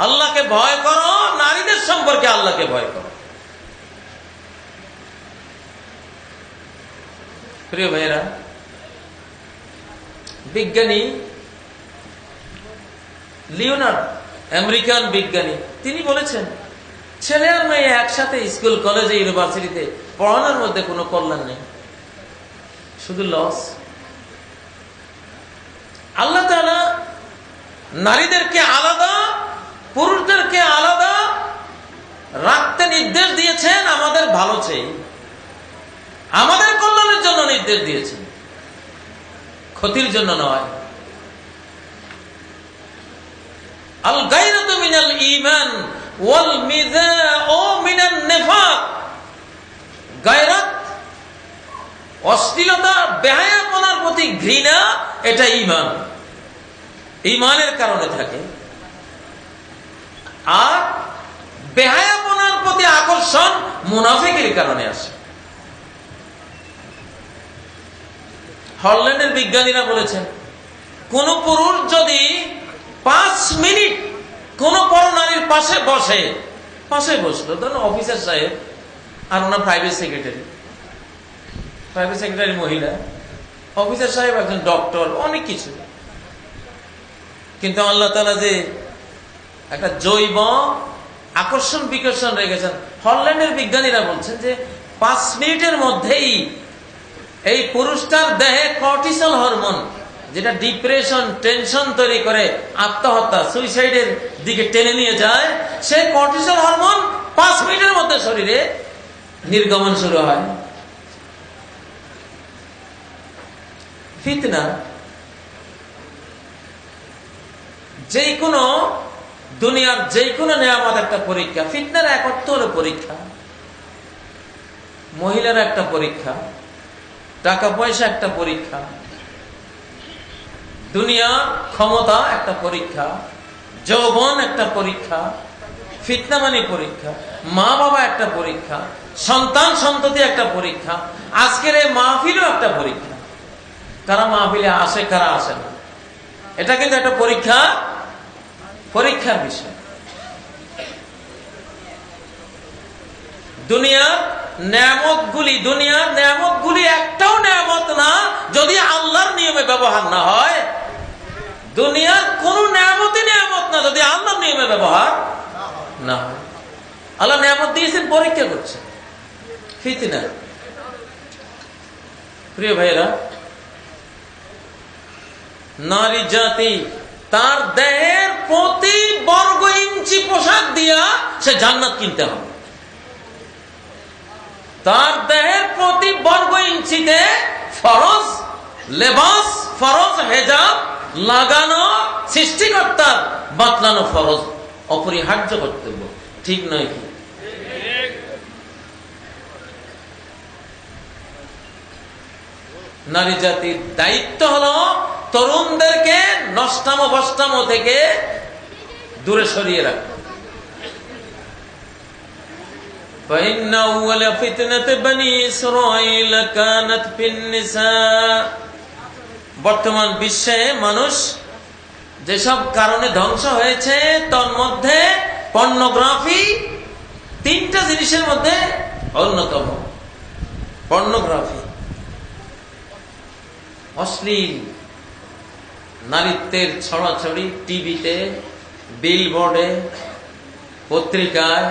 Speaker 2: আল্লাহকে ভয় করো, নারীদের সম্পর্কে আল্লাহকে ভয় করো। প্রিয় ভাইয়েরা, বিজ্ঞানী লিওনার্ড, আমেরিকান বিজ্ঞানী, তিনি বলেছেন ছেলে আর মেয়ে একসাথে স্কুল, কলেজে, ইউনিভার্সিটিতে পড়ানোর মধ্যে কোনো কল্যাণ নেই, শুধু লস। আল্লাহ তাআলা নারীদেরকে আলাদা, পুরুষদেরকে আলাদা রাখতে নির্দেশ দিয়েছেন আমাদের ভালো চেয়ে, আমাদের কল্যাণের জন্য নির্দেশ দিয়েছেন, ক্ষতির জন্য নয়। আল গায়রাতু মিনাল ঈমান ওয়াল মিযাউ মিনান নিফাক। গায়রাত, অশ্লীলতা, বেহায়াপনার প্রতি ঘৃণা, এটা ঈমান, ঈমানের কারণে থাকে। আর বেহায়াপনার প্রতি আকর্ষণ মুনাফিকের কারণে আসে। হল্যান্ডের বিজ্ঞানীরা বলেছেন, কোন পুরুষ যদি 5 মিনিট কোন পরনারীর পাশে বসলো, ধরুন অফিসার সাহেব আর ওনার প্রাইভেট সেক্রেটারি মহিলা, অফিসার সাহেব একজন ডক্টর, অনেক কিছু, কিন্তু আল্লাহ তাআলা যে একটা জৈব আকর্ষণ বিকর্ষণ রেখেছেন। হল্যান্ডের বিজ্ঞানীরা বলছেন যে 5 মিনিটের মধ্যেই এই পুরুষটার দেহে কর্টিসল হরমোন, যেটা ডিপ্রেশন, টেনশন তৈরি করে আত্মহত্যা, সুইসাইডের দিকে টেনে নিয়ে যায়, সেই কর্টিসল হরমোন 5 মিনিটের মধ্যে শরীরে নির্গমন শুরু হয়। ফিতনা যে কোনো দুনিয়ার যে কোনো নিয়ামত একটা পরীক্ষা। ফিতনার এক অর্থ হলো পরীক্ষা। মহিলার একটা পরীক্ষা, টাকা পয়সা একটা পরীক্ষা, দুনিয়ার ক্ষমতা একটা পরীক্ষা, যৌবন একটা পরীক্ষা, ফিতনা মানে পরীক্ষা, মা বাবা একটা পরীক্ষা, সন্তান সন্ততি একটা পরীক্ষা, আজকের এই মাহফিলও একটা পরীক্ষা। কারা মাহফিলে আসে, কারা আসে না, এটা কিন্তু একটা পরীক্ষার বিষয়। দুনিয়ার নেয়ামতগুলি একটাও নেয়ামত না যদি আল্লাহর নিয়মে ব্যবহার না হয়। দুনিয়ার কোন নেয়ামতই নেয়ামত না যদি আল্লাহর নিয়মে ব্যবহার না হয়। আল্লাহ নেয়ামত দিয়েছেন, পরীক্ষা করছে, ফিতনা। প্রিয় ভাইয়েরা, নারী জাতি তার দেহের প্রতি বর্গ ইঞ্চি পোশাক দিয়া সে জান্নাত কিনতে হবে। তার দেহের প্রতি বর্গ ইঞ্চিতে ফরজ লেবাস, ফরজ হেজাব লাগানো সৃষ্টিকর্তার বাতলানো ফরজ, অপরিহার্য কর্তব্য। ঠিক নয় কি? নারী জাতির দায়িত্ব হলো তরুণদেরকে নষ্টামো বষ্টামো থেকে দূরে সরিয়ে রাখা। বর্তমান বিশ্বে মানুষ যেসব কারণে ধ্বংস হয়েছে তার মধ্যে পর্নোগ্রাফি 3টা জিনিসের মধ্যে অন্যতম। পর্নোগ্রাফি, অশ্লীল নারীত্বের ছড়াছড়ি টিভিতে, বিলবোর্ডে, পত্রিকায়,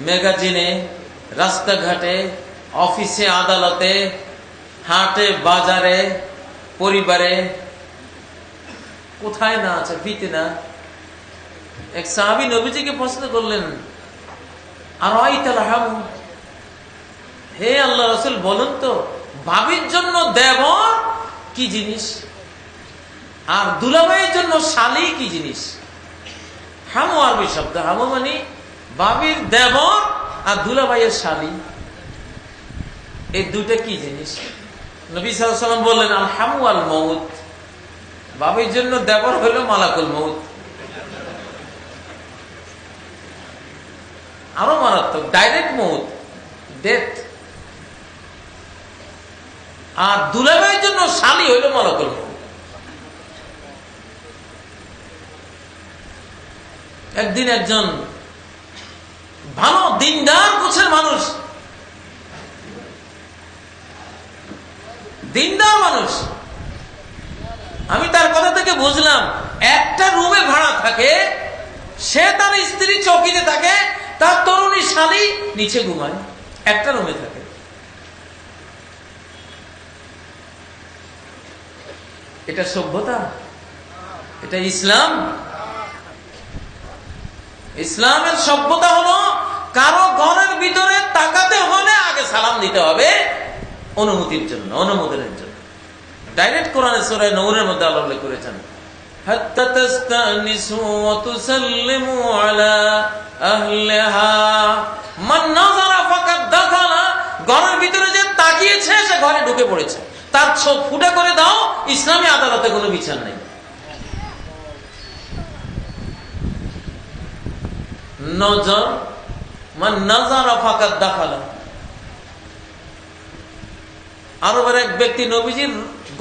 Speaker 2: ম্যাগাজিনে, রাস্তাঘাটে, অফিসে, আদালতে, হাটে, বাজারে, পরিবারে, কোথায় না আছে ফিতনা। এক সাহাবী নবীজিকে প্রশ্ন করলেন, হে আল্লাহ রাসূল, বলুন তো ভাবির জন্য দেবর কি জিনিস আর দুলাভাইয়ের জন্য শালি কি জিনিস? হামু আরবি শব্দ। হামু মানে ভাবির দেবর আর দুলাভাইয়ের শালি, এই দুটো কি জিনিস? নবী সাল্লাল্লাহু আলাইহি ওয়াসাল্লাম বললেন, আল হামু আল মউত। ভাবির জন্য দেবর হলো মালাকুল মউত। আরো মারাত্মক, ডাইরেক্ট মউত, ডেথ। আর দুলাভাইয়ের জন্য শালি হইল মালাকুল মউত। একদিন একজন ভালো দিনদার গোছের মানুষ, আমি তার কথা থেকে বুঝলাম একটা রুমে ভাড়া থাকে, সে তার স্ত্রী চৌকিতে থাকে, তার তরুণী শালী নিচে ঘুমায়, একটা রুমে থাকে। এটা সভ্যতা? এটা ইসলাম? ইসলামের সভ্যতা হলো কারো ঘরের ভিতরে তাকাতে হলে আগে সালাম দিতে হবে অনুমতির জন্য, অনুমোদনের জন্য। ডাইরেক্ট কোরআনে সূরা নূরের মধ্যে আল্লাহ উল্লেখ করেছেন, হাত্তা তাস্তানিসু ওয়া তুসাল্লিমু আলা আহলিহা মান নাযারা ফাকাদ দাখালা। ঘরের ভিতরে যে তাকিয়েছে সে ঘরে ঢুকে পড়েছে, তার চোখ ফুটা করে দাও। ইসলামী আদালতে কোনো বিচার নেই। নজর মান নাযারা ফাকাদ দাখালা। আরবের এক ব্যক্তি নবীজির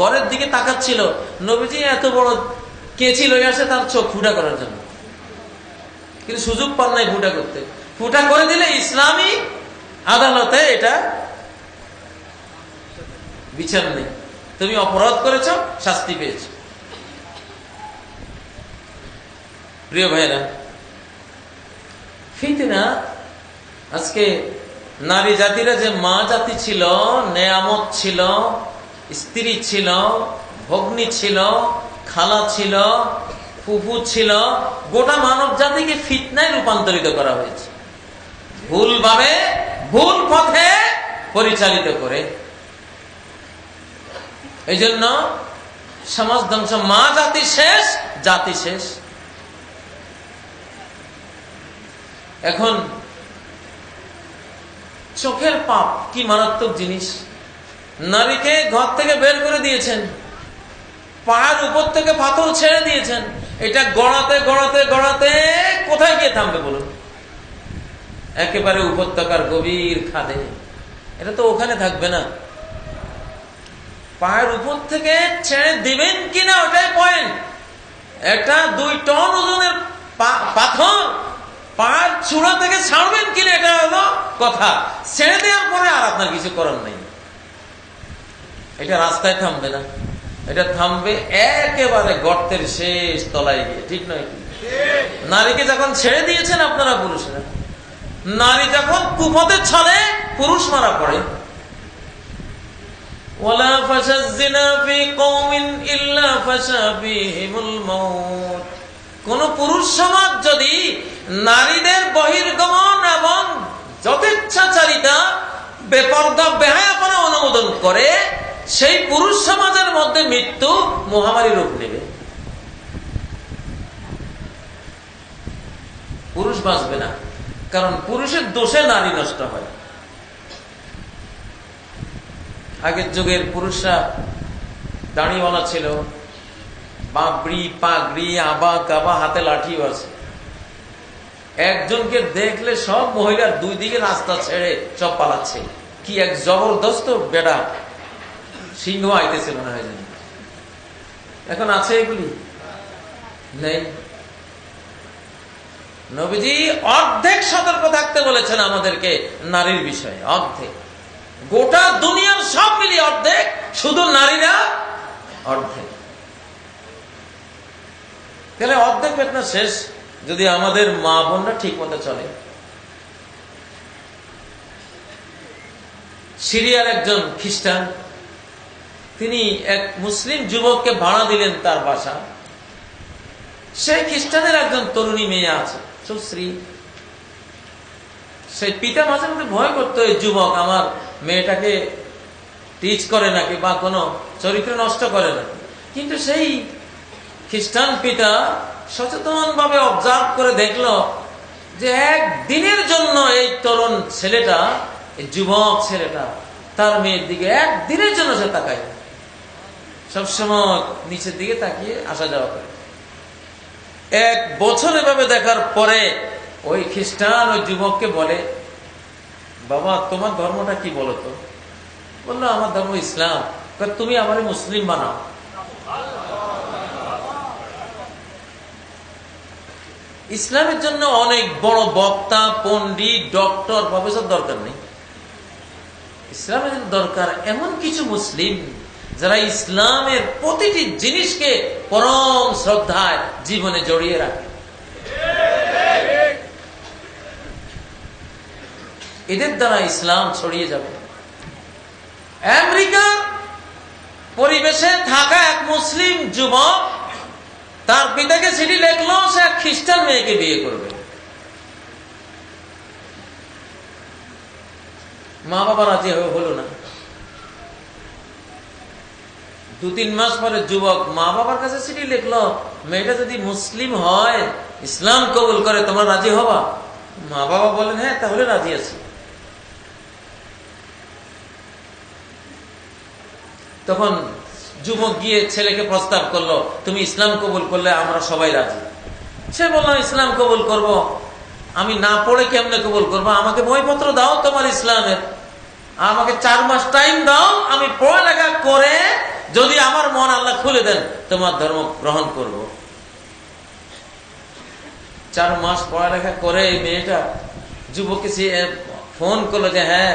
Speaker 2: ঘরের দিকে তাকাচ্ছিল, নবীজি এত বড় কেচি লয়ে আসে তার চোখ ফুটা করার জন্য, কিন্তু সুযোগ পান নাই ফুটা করতে। ফুটা করে দিলে ইসলামী আদালতে এটা বিচার নেই, তুমি অপরাধ করেছ, শাস্তি পেয়েছ। প্রিয় ভাইরা, ফিতনা আজকে নারী জাতিরা যে মা জাতি ছিল, নেয়ামত ছিল, স্ত্রী ছিল, ভগ্নী ছিল, খালা ছিল, ফুফু ছিল, গোটা মানব জাতিকে ফিতনায় রূপান্তরিত করা হয়েছে, ভুলভাবে ভুল পথে পরিচালিত করে। এই জন্য সমাজ ধ্বংস, মা জাতি শেষ, জাতি শেষ। এখন চোখের পাপ কি মারাত্মক জিনিস। নারীকে ঘর থেকে বের করে দিয়েছেন, পাহাড় উপর থেকে পাথর ছেড়ে দিয়েছেন। এটা গড়াতে গড়াতে গড়াতে কোথায় গিয়ে থামবে বলুন? একেবারে উপত্যকার গভীর খাদে। এটা তো ওখানে থাকবে না। পাহাড় উপর থেকে ছেড়ে দিবেন কিনা ওটাই পয়েন্ট। একটা 2 টন ওজনের পাথর পাহাড় চূড়া থেকে ছাড়বেন কিনা এটা হলো কথা। ছেড়ে দেওয়ার পরে আর আপনার কিছু করার নেই। এটা রাস্তায় থামবে না, এটা থামবে একেবারে গর্তের শেষ তলায় গিয়ে। ঠিক নয়? নারীকে যখন ছেড়ে দিয়েছেন আপনারা পুরুষরা, নারী যখন কুপথে চলে পুরুষ মারা পড়ে। ওয়ালা ফাশাজ্জিনা ফি কওমিন ইল্লা ফাশা বিহিমুল মাউত। কোন পুরুষ সমাজ যদি নারীদের বহির্গমন এবং যথেচ্ছাচারিতা, বেপরদা, বেহায়াপনা অনুমোদন করে, সেই পুরুষ সমাজের মধ্যে মৃত্যু মহামারী রূপ নেবে। পুরুষ বাঁচবে না, কারণ পুরুষের দোষে নারী নষ্ট হয়। আগের যুগের পুরুষরা দাড়িওয়ালা ছিল, বাবরি পাগড়ি, আবা কাবা, হাতে লাঠিও আছে। একজনকে দেখলে সব মহিলার 2 দিকে রাস্তা ছেড়ে সব পালাচ্ছে। কি এক জবরদস্ত বেড়া, সিংহ আইতেছে মনে হয়। এখন আছে এগুলি? নেই। নবীজি অর্ধেক সতর্ক থাকতে বলেছেন আমাদেরকে নারীর বিষয়ে, অর্ধেক। গোটা দুনিয়ার সব মিলিয়ে অর্ধেক, শুধু নারীরা অর্ধেক। তাহলে অর্ধেক ফিতনা শেষ যদি আমাদের মা বোনরা ঠিক মতো চলে। সিরিয়ার একজন খ্রিস্টান, তিনি এক মুসলিম যুবককে ভাড়া দিলেন তার বাসা। সেই খ্রিস্টানের একজন তরুণী মেয়ে আছে, সুশ্রী। সেই পিতা মাঝে মধ্যে ভয় করতো, এই যুবক আমার মেয়েটাকে টিচ করে নাকি বা কোনো চরিত্র নষ্ট করে নাকি। কিন্তু সেই খ্রিস্টান পিতা সচেতন ভাবে অবজার্ভ করে দেখলো যে একদিনের জন্য এই তরুণ ছেলেটা, এই যুবক ছেলেটা তার মেয়ের দিকে একদিনের জন্য সে তাকায়, সবসময় নিচের দিকে তাকিয়ে আসা যাওয়া করে। 1 বছর এভাবে দেখার পরে ওই খ্রিস্টান ওই যুবককে বলে, বাবা তোমার ধর্মটা কি বলো তো? বললো আমার ধর্ম ইসলাম। তুমি আমারে মুসলিম বানাও। ইসলামের জন্য অনেক বড় বক্তা, পণ্ডিত, ডক্টর, প্রফেসর দরকার নেই। ইসলামের দরকার এমন কিছু মুসলিম যারা ইসলামের প্রতিটি জিনিসকে পরম শ্রদ্ধায় জীবনে জড়িয়ে রাখে। এদের দ্বারা ইসলাম ছড়িয়ে যাবে। আমেরিকার পরিবেশে থাকা এক মুসলিম যুবক তার পিতাকে চিঠি লিখলো সে এক খ্রিস্টান মেয়েকে বিয়ে করবে। মা বাবা রাজি হলো না। 2-3 মাস পরে যুবক মা বাবার কাছে চিঠি লিখলো, মেয়েটা যদি মুসলিম হয়, ইসলাম কবুল করে, তোমরা রাজি হবা? মা বাবা বলেন হ্যাঁ, তাহলে রাজি আছি। তখন যুবক গিয়ে ছেলেকে প্রস্তাব করলো, তুমি ইসলাম কবুল করলে আমরা সবাই রাজি। সে বলল ইসলাম কবুল করব, আমি না পড়ে কেমনে কবুল করবো? আমাকে বইপত্র দাও তোমার ইসলামের, আমাকে 4 মাস টাইম দাও, আমি পড়ালেখা করে যদি আমার মন আল্লাহ খুলে দেন তোমার ধর্ম গ্রহণ করব। 4 মাস পড়ালেখা করে এই মেয়েটা যুবক ফোন করলো যে হ্যাঁ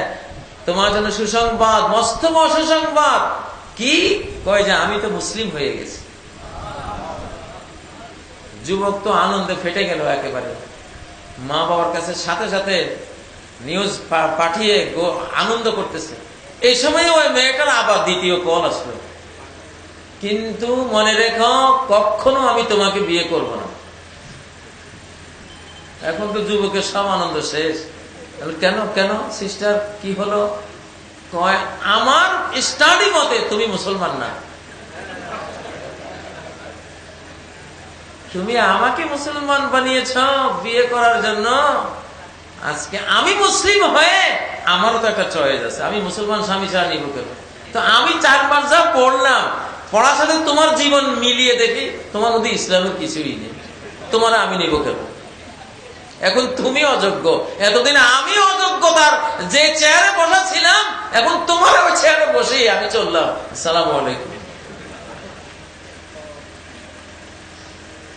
Speaker 2: তোমার জন্য সুসংবাদ, মস্ত বড় সুসংবাদ। কি কয়? যে আমি তো মুসলিম হয়ে গেছি। যুবক তো আনন্দে ফেটে গেল একেবারে, মা বাবার কাছে সাথে সাথে নিউজ পাঠিয়ে আনন্দ করতেছে। এই সময় ওই মেয়েটার আবার দ্বিতীয় কল আসলো, কিন্তু মনে রেখো কখনো আমি তোমাকে বিয়ে করব না। এখন তো যুবকের সব আনন্দ শেষ। কেন কেন সিস্টার, কি হলো? কয় আমার স্টাডি মতে তুমি মুসলমান না, তুমি আমাকে মুসলমান বানিয়েছ বিয়ে করার জন্য। আজকে আমি মুসলিম হয়ে আমারও তো একটা চয়েস আছে, আমি মুসলমান স্বামী ছাড়া নিব কেন? তো আমি 4-5 যা পড়লাম, পড়ার সাথে তোমার জীবন মিলিয়ে দেখি তোমার মধ্যে ইসলামের কিছুই নেই, তোমার আমি নিব কেন? এখন তুমি অযোগ্য, এতদিন আমি অযোগ্যতার যে চেয়ারে বসা ছিলাম, এখন তোমার ওই চেয়ারে বসেই আমি চললাম। আসসালামু আলাইকুম।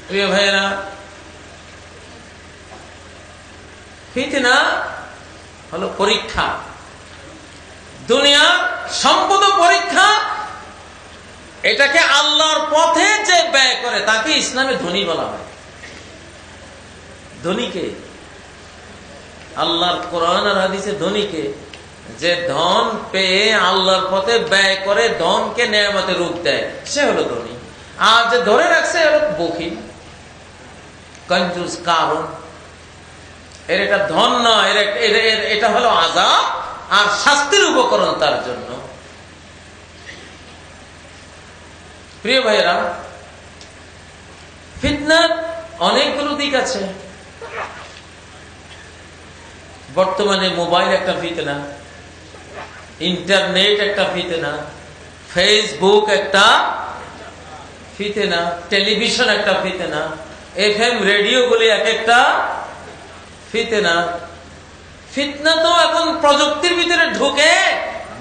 Speaker 2: প্রিয় ভাইয়েরা, ফিতনা হলো পরীক্ষা, দুনিয়ার সম্পদ পরীক্ষা। এটাকে আল্লাহর পথে যে ব্যয় করে তাকে ইসলামে ধনী বলা হয়। ধনীকে আল্লাহর কোরআন আর হাদিসে ধনীকে, যে ধন পেয়ে আল্লাহর পথে ব্যয় করে ধনকে নেয়ামতে রূপ দেয়, সে হলো ধনী। আর যে ধরে রাখছে হলো বখিল, কঞ্জুস, কারণ এর এটা ধন নয়, এটা হলো আযাব আর শাস্তির উপকরণ তার জন্য। প্রিয় ভাইয়েরা, ফিতনার অনেকগুলো দিক আছে। বর্তমানে মোবাইল একটা ফিতনা, ইন্টারনেট একটা ফিতনা, ফেসবুক একটা ফিতনা, টেলিভিশন একটা ফিতনা, FM রেডিও গুলি এক একটা ফিতনা। ফিতনা তো এখন প্রযুক্তির ভিতরে ঢুকে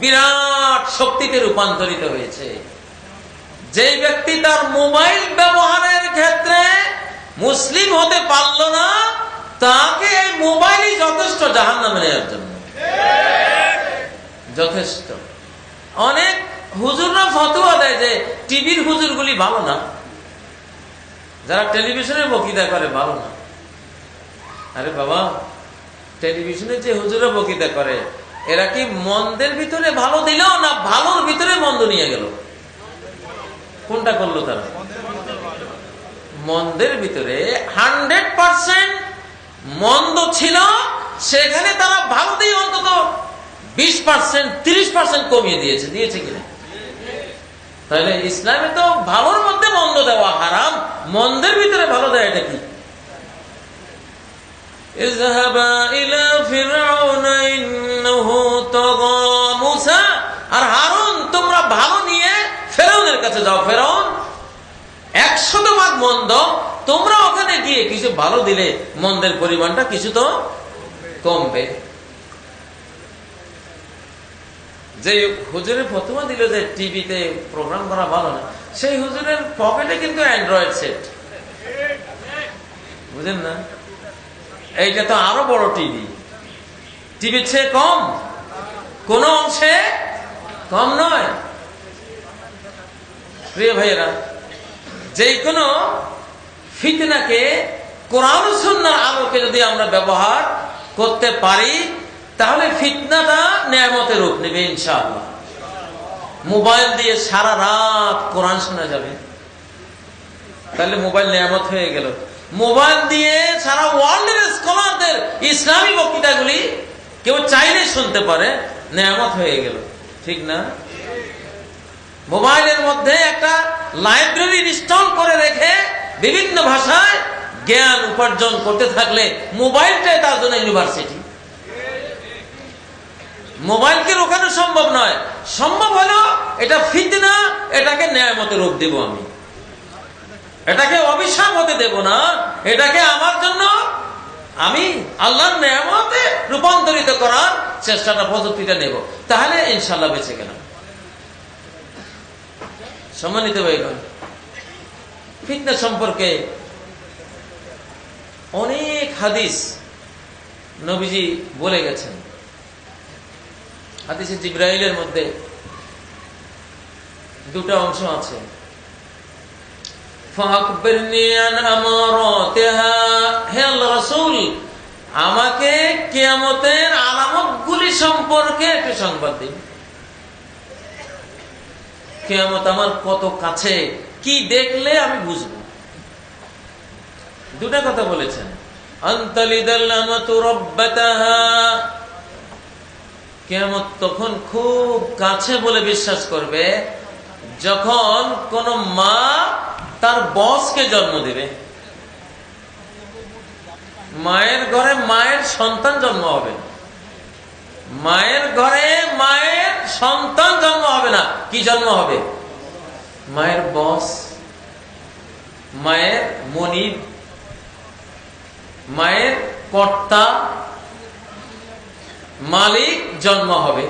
Speaker 2: বিরাট শক্তিতে রূপান্তরিত হয়েছে। যে ব্যক্তি তার মোবাইল ব্যবহারের ক্ষেত্রে মুসলিম হতে পারল না, তাকে এই মোবাইলই যথেষ্ট জাহান্নামে নেওয়ার জন্য, যথেষ্ট। অনেক হুজুররা ফতোয়া দেয় যে টিভির হুজুরগুলি ভালো না, যারা টেলিভিশনে বক্তৃতা করে ভালো না। আরে বাবা, টেলিভিশনে যে হুজুরা বক্তৃতা করে এরা কি মন্দের ভিতরে ভালো দিল না ভালোর ভিতরে মন্দ নিয়ে গেল? কোনটা করলো তারা? মন্দের ভিতরে 100% মন্দ ছিল, সেখানে তারা ভালো দিয়ে অন্তত 20% 30% কমিয়ে দিয়েছে। দিয়েছে কিনা? তাহলে ইসলামে তো ভালোর মধ্যে মন্দ দেওয়া হারাম, মন্দের ভিতরে ভালো দেয় এটা কি? ইযহাবা ইলা ফিরআউন ইন্নাহু তাগা। মূসা আর হারুন, তোমরা ভালো নিয়ে ফেরাউনের কাছে যাও। ফেরাউন 100% মন্দ, তোমরা ওখানে গিয়ে কিছু ভালো দিলে মন্দের পরিমাণটা কিছু তো কমবে। যে হুজুরের ফতোয়া দিল যে টিভিতে প্রোগ্রাম করা ভালো না, সেই হুজুরের পকেটে কিন্তু অ্যান্ড্রয়েড সেট, বুঝেন না? এইটা তো আরো বড় টিভি, টিভির চেয়ে কম, কোন অংশে কম নয়। প্রিয় ভাইয়েরা, যে কোনো ফিতনাকে কোরআন ও সুন্নাহর আলোকে যদি আমরা ব্যবহার করতে পারি, তাহলে ফিতনাটা নেয়ামতের রূপ নেবে ইনশাআল্লাহ। মোবাইল দিয়ে সারা রাত কোরআন শোনা যাবে, তাহলে মোবাইল নেয়ামত হয়ে গেল। মোবাইল দিয়ে সারা ওয়ার্ল্ডের স্কলারদের ইসলামী বক্তৃতাগুলি কেউ চাইলে শুনতে পারে, নেয়ামত হয়ে গেল, ঠিক না? মোবাইলের মধ্যে একটা লাইব্রেরি ইনস্টল করে রেখে বিভিন্ন ভাষায় জ্ঞান উপার্জন করতে থাকলে মোবাইলটাই তার জন্য ইউনিভার্সিটি। মোবাইলকে রোখানো সম্ভব নয়, সম্ভব হলো এটা ফিতনা, এটাকে নেয়ামতের রূপ দেব আমি, এটাকে অভিশাপ হতে দেব না, এটাকে আমার জন্য আমি আল্লাহর নেয়ামতে রূপান্তরিত করার চেষ্টাটা, প্রযুক্তিটা নেব, তাহলে ইনশাল্লাহ বেঁচে গেলাম। সম্মানিত ভাইগণ, ফিতনা সম্পর্কে অনেক হাদিস নবীজি বলে গেছেন। হাদিসে জিবরাইলের মধ্যে দুটা অংশ আছে। ফাকবিরনি আন আমারাতিহা, হে আল্লাহর রাসূল, আমাকে কিয়ামতের আলামতগুলি সম্পর্কে একটু সংবাদ দিন। কিয়ামত আমার কত কাছে, কি দেখলে আমি বুঝবো। দুটা কথা বলেছেন। আনতালিদাল আমাতু রাব্বাতাহা, কিয়ামত তখন খুব কাছে বলে বিশ্বাস করবে যখন কোন মা তার বসকে জন্ম দেবে। মায়ের ঘরে মায়ের সন্তান জন্ম হবে, মায়ের ঘরে মায়ের সন্তান জন্ম হবে না, কি জন্ম হবে? মায়ের বস, মায়ের মনিব, মায়ের কর্তা, মালিক জন্ম হবে।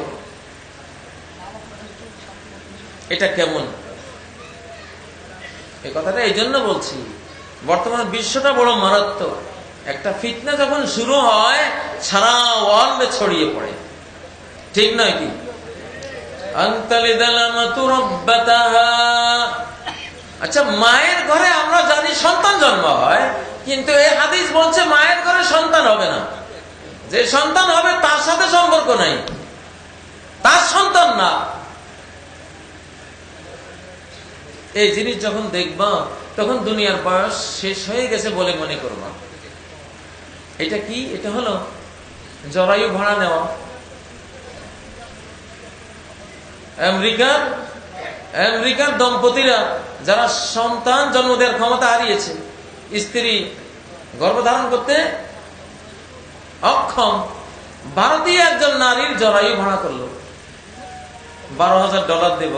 Speaker 2: এটা কেমন? এই কথাটা এই জন্য বলছি, বর্তমানে বিশ্বটা বড় মারাত্মক। একটা ফিতনা যখন শুরু হয় সারা ওয়ার্ল্ডে ছড়িয়ে পড়ে, ঠিক নয় কি? আচ্ছা, মায়ের ঘরে আমরা জানি সন্তান জন্ম হয়, কিন্তু এই হাদিস বলছে মায়ের ঘরে সন্তান হবে না। যে সন্তান হবে তার সাথে সম্পর্ক নাই, তার সন্তান না। এই জিনিস যখন দেখবা তখন দুনিয়ার বয়স শেষ হয়ে গেছে বলে মনে করবা। এটা কি? এটা হলো জরায়ু ভাড়া নেওয়া। আমেরিকার দম্পতিরা যারা সন্তান জন্ম দেওয়ার ক্ষমতা হারিয়েছে, স্ত্রী গর্ভধারণ করতে অক্ষম, ভারতীয় একজন নারীর জরায়ু ভাড়া করলো। $12,000 দেব।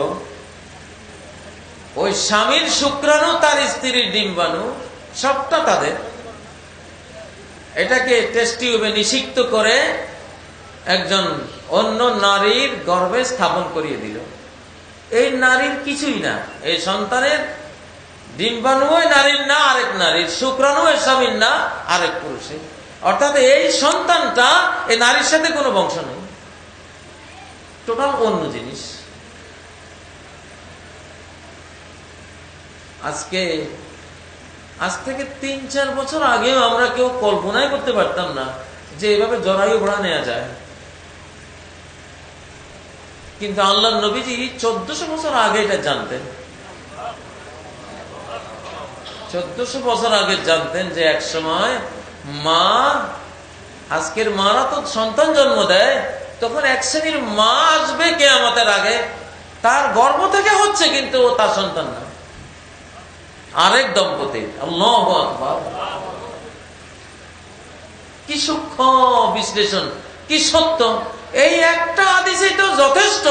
Speaker 2: ওই স্বামীর শুক্রাণু, তার স্ত্রীর ডিম্বাণু, সবটা তাদের। এটাকে টেস্ট টিউবে নিষিক্ত করে একজন অন্য নারীর গর্ভে স্থাপন করিয়ে দিল। এই নারীর কিছুই না, এই সন্তানের ডিম্বাণু নারীর না, আরেক নারীর, শুক্রাণু স্বামীর না, আরেক পুরুষের। অর্থাৎ এই সন্তানটা এই নারীর সাথে কোনো বংশ নেই, টোটাল অন্য জিনিস। আজ থেকে 3-4 বছর আগেও আমরা কেউ কল্পনাই করতে পারতাম না যে এভাবে জরায়ু ভাড়া নেওয়া যায়। কিন্তু আল্লাহর নবীজি 1400 বছর আগে এটা জানতেন। 1400 বছর আগে জানতেন যে এক সময় মা, আজকের মারা তো সন্তান জন্ম দেয়, তখন এক শ্রেণীর মা আসবে কিয়ামতের আগে, তার গর্ভ থেকে হচ্ছে কিন্তু তার সন্তান না, আরেক দম্পতির। আল্লাহু আকবার! কি সূক্ষ্ম বিশ্লেষণ, কি সত্য! এই একটা হাদিসই তো যথেষ্ট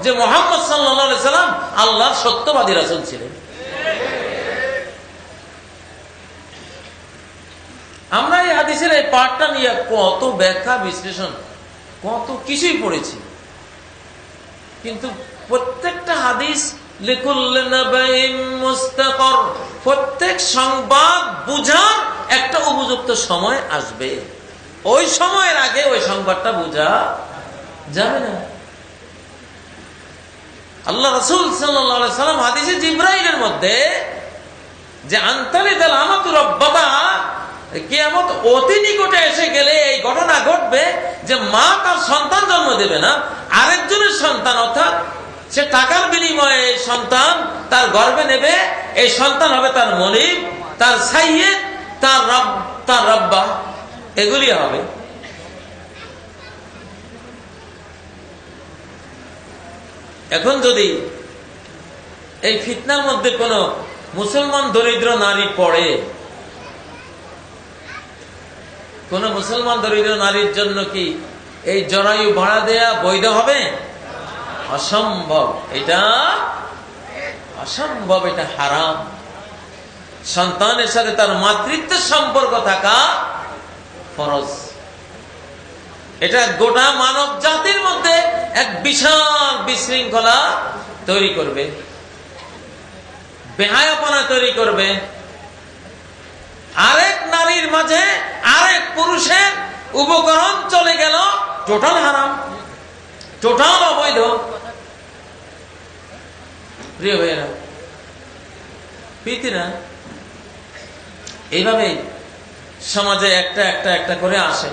Speaker 2: যে মুহাম্মদ সাল্লাল্লাহু আলাইহি সাল্লাম আল্লাহর সত্যবাদী রাসূল ছিলেন। আমরা এই হাদিসের এই পাঠটা নিয়ে কত ব্যাখ্যা বিশ্লেষণ, কত কিছুই পড়েছি, কিন্তু প্রত্যেকটা হাদিস প্রত্যেক সংবাদ বুঝার একটা উপযুক্ত সময় আসবে, ওই সময়ের আগে ওই সংবাদটা বুঝা যাবে না। আল্লাহ রাসূল সাল্লাল্লাহু আলাইহি সাল্লাম হাদিসে জিবরাইলের মধ্যে যে আনতালিদাল আমাতু রাব্বাতাহা, কিয়ামত অতি নিকটে এসে গেলে এই ঘটনা ঘটবে যে মা তার সন্তান জন্ম দেবে না, আরেকজনের সন্তান, অর্থাৎ সে টাকার বিনিময়ে সন্তান তার গর্ভে নেবে। এই সন্তান হবে তার মনিব, তার সাইয়্যিদ, তার রব্বা, এগুলি হবে। এখন যদি এই ফিতনার মধ্যে কোন মুসলমান দরিদ্র নারী পড়ে, কোন মুসলমান দরিদ্র নারীর জন্য কি এই জরায়ু ভাড়া দেয়া বৈধ হবে? অসম্ভব, এটা অসম্ভব, এটা হারাম। সন্তানের সাথে তার মাতৃত্বের সম্পর্ক থাকা ফরজ। এটা গোটা মানব জাতির মধ্যে এক বিশাল বিশৃঙ্খলা তৈরি করবে, বেহায়াপনা তৈরি করবে। আরেক নারীর মাঝে আরেক পুরুষের উপকরণ চলে গেল, টোটাল হারাম, টোটাল অবৈধ। প্রিয় ভাইয়েরা, প্রীতি না, এইভাবে সমাজে একটা একটা একটা করে আসে।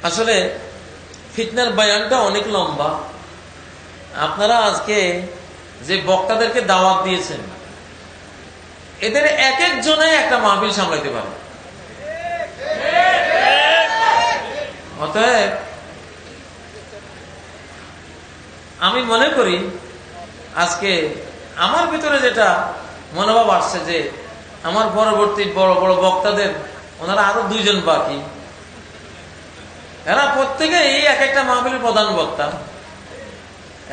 Speaker 2: আসলে ফিতনার বয়ানটা অনেক লম্বা। আপনারা আজকে যে বক্তাদেরকে দাওয়াত দিয়েছেন, এদের এক একজনে একটা মাহফিল সামলাইতে পারে। অতএব আমি মনে করি আজকে আমার ভিতরে যেটা মনোভাব আসছে যে আমার পরবর্তী বড় বড় বক্তাদের, ওনারা আরো 2 জন বাকি, এরা প্রত্যেকেই এক একটা মাহফিলের প্রধান বক্তা।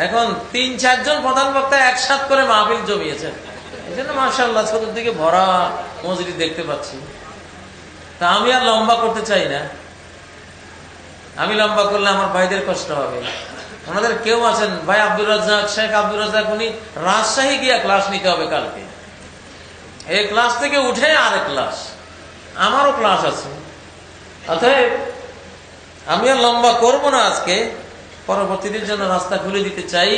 Speaker 2: এখন 3-4 জন প্রধান বক্তা একসাথ করে মাহফিল জমিয়েছেন। এই জন্য মাশাআল্লাহ চতুর্দিকে ভরা মসজিদ দেখতে পাচ্ছি। তা আমি আর লম্বা করতে চাই না। আমি লম্বা করলে আমার ভাইদের কষ্ট হবে। ওনাদের কেউ আছেন, ভাই আব্দুর রাজ্জাক, শেখ আব্দুর রাজ্জাক, উনি রাজশাহী গিয়া ক্লাস নিতে হবে কালকে। এই ক্লাস থেকে উঠে আরেক ক্লাস, আমারও ক্লাস আছে। অতএব আমি আর লম্বা করবো না আজকে, পরবর্তীদের জন্য রাস্তা খুলে দিতে চাই।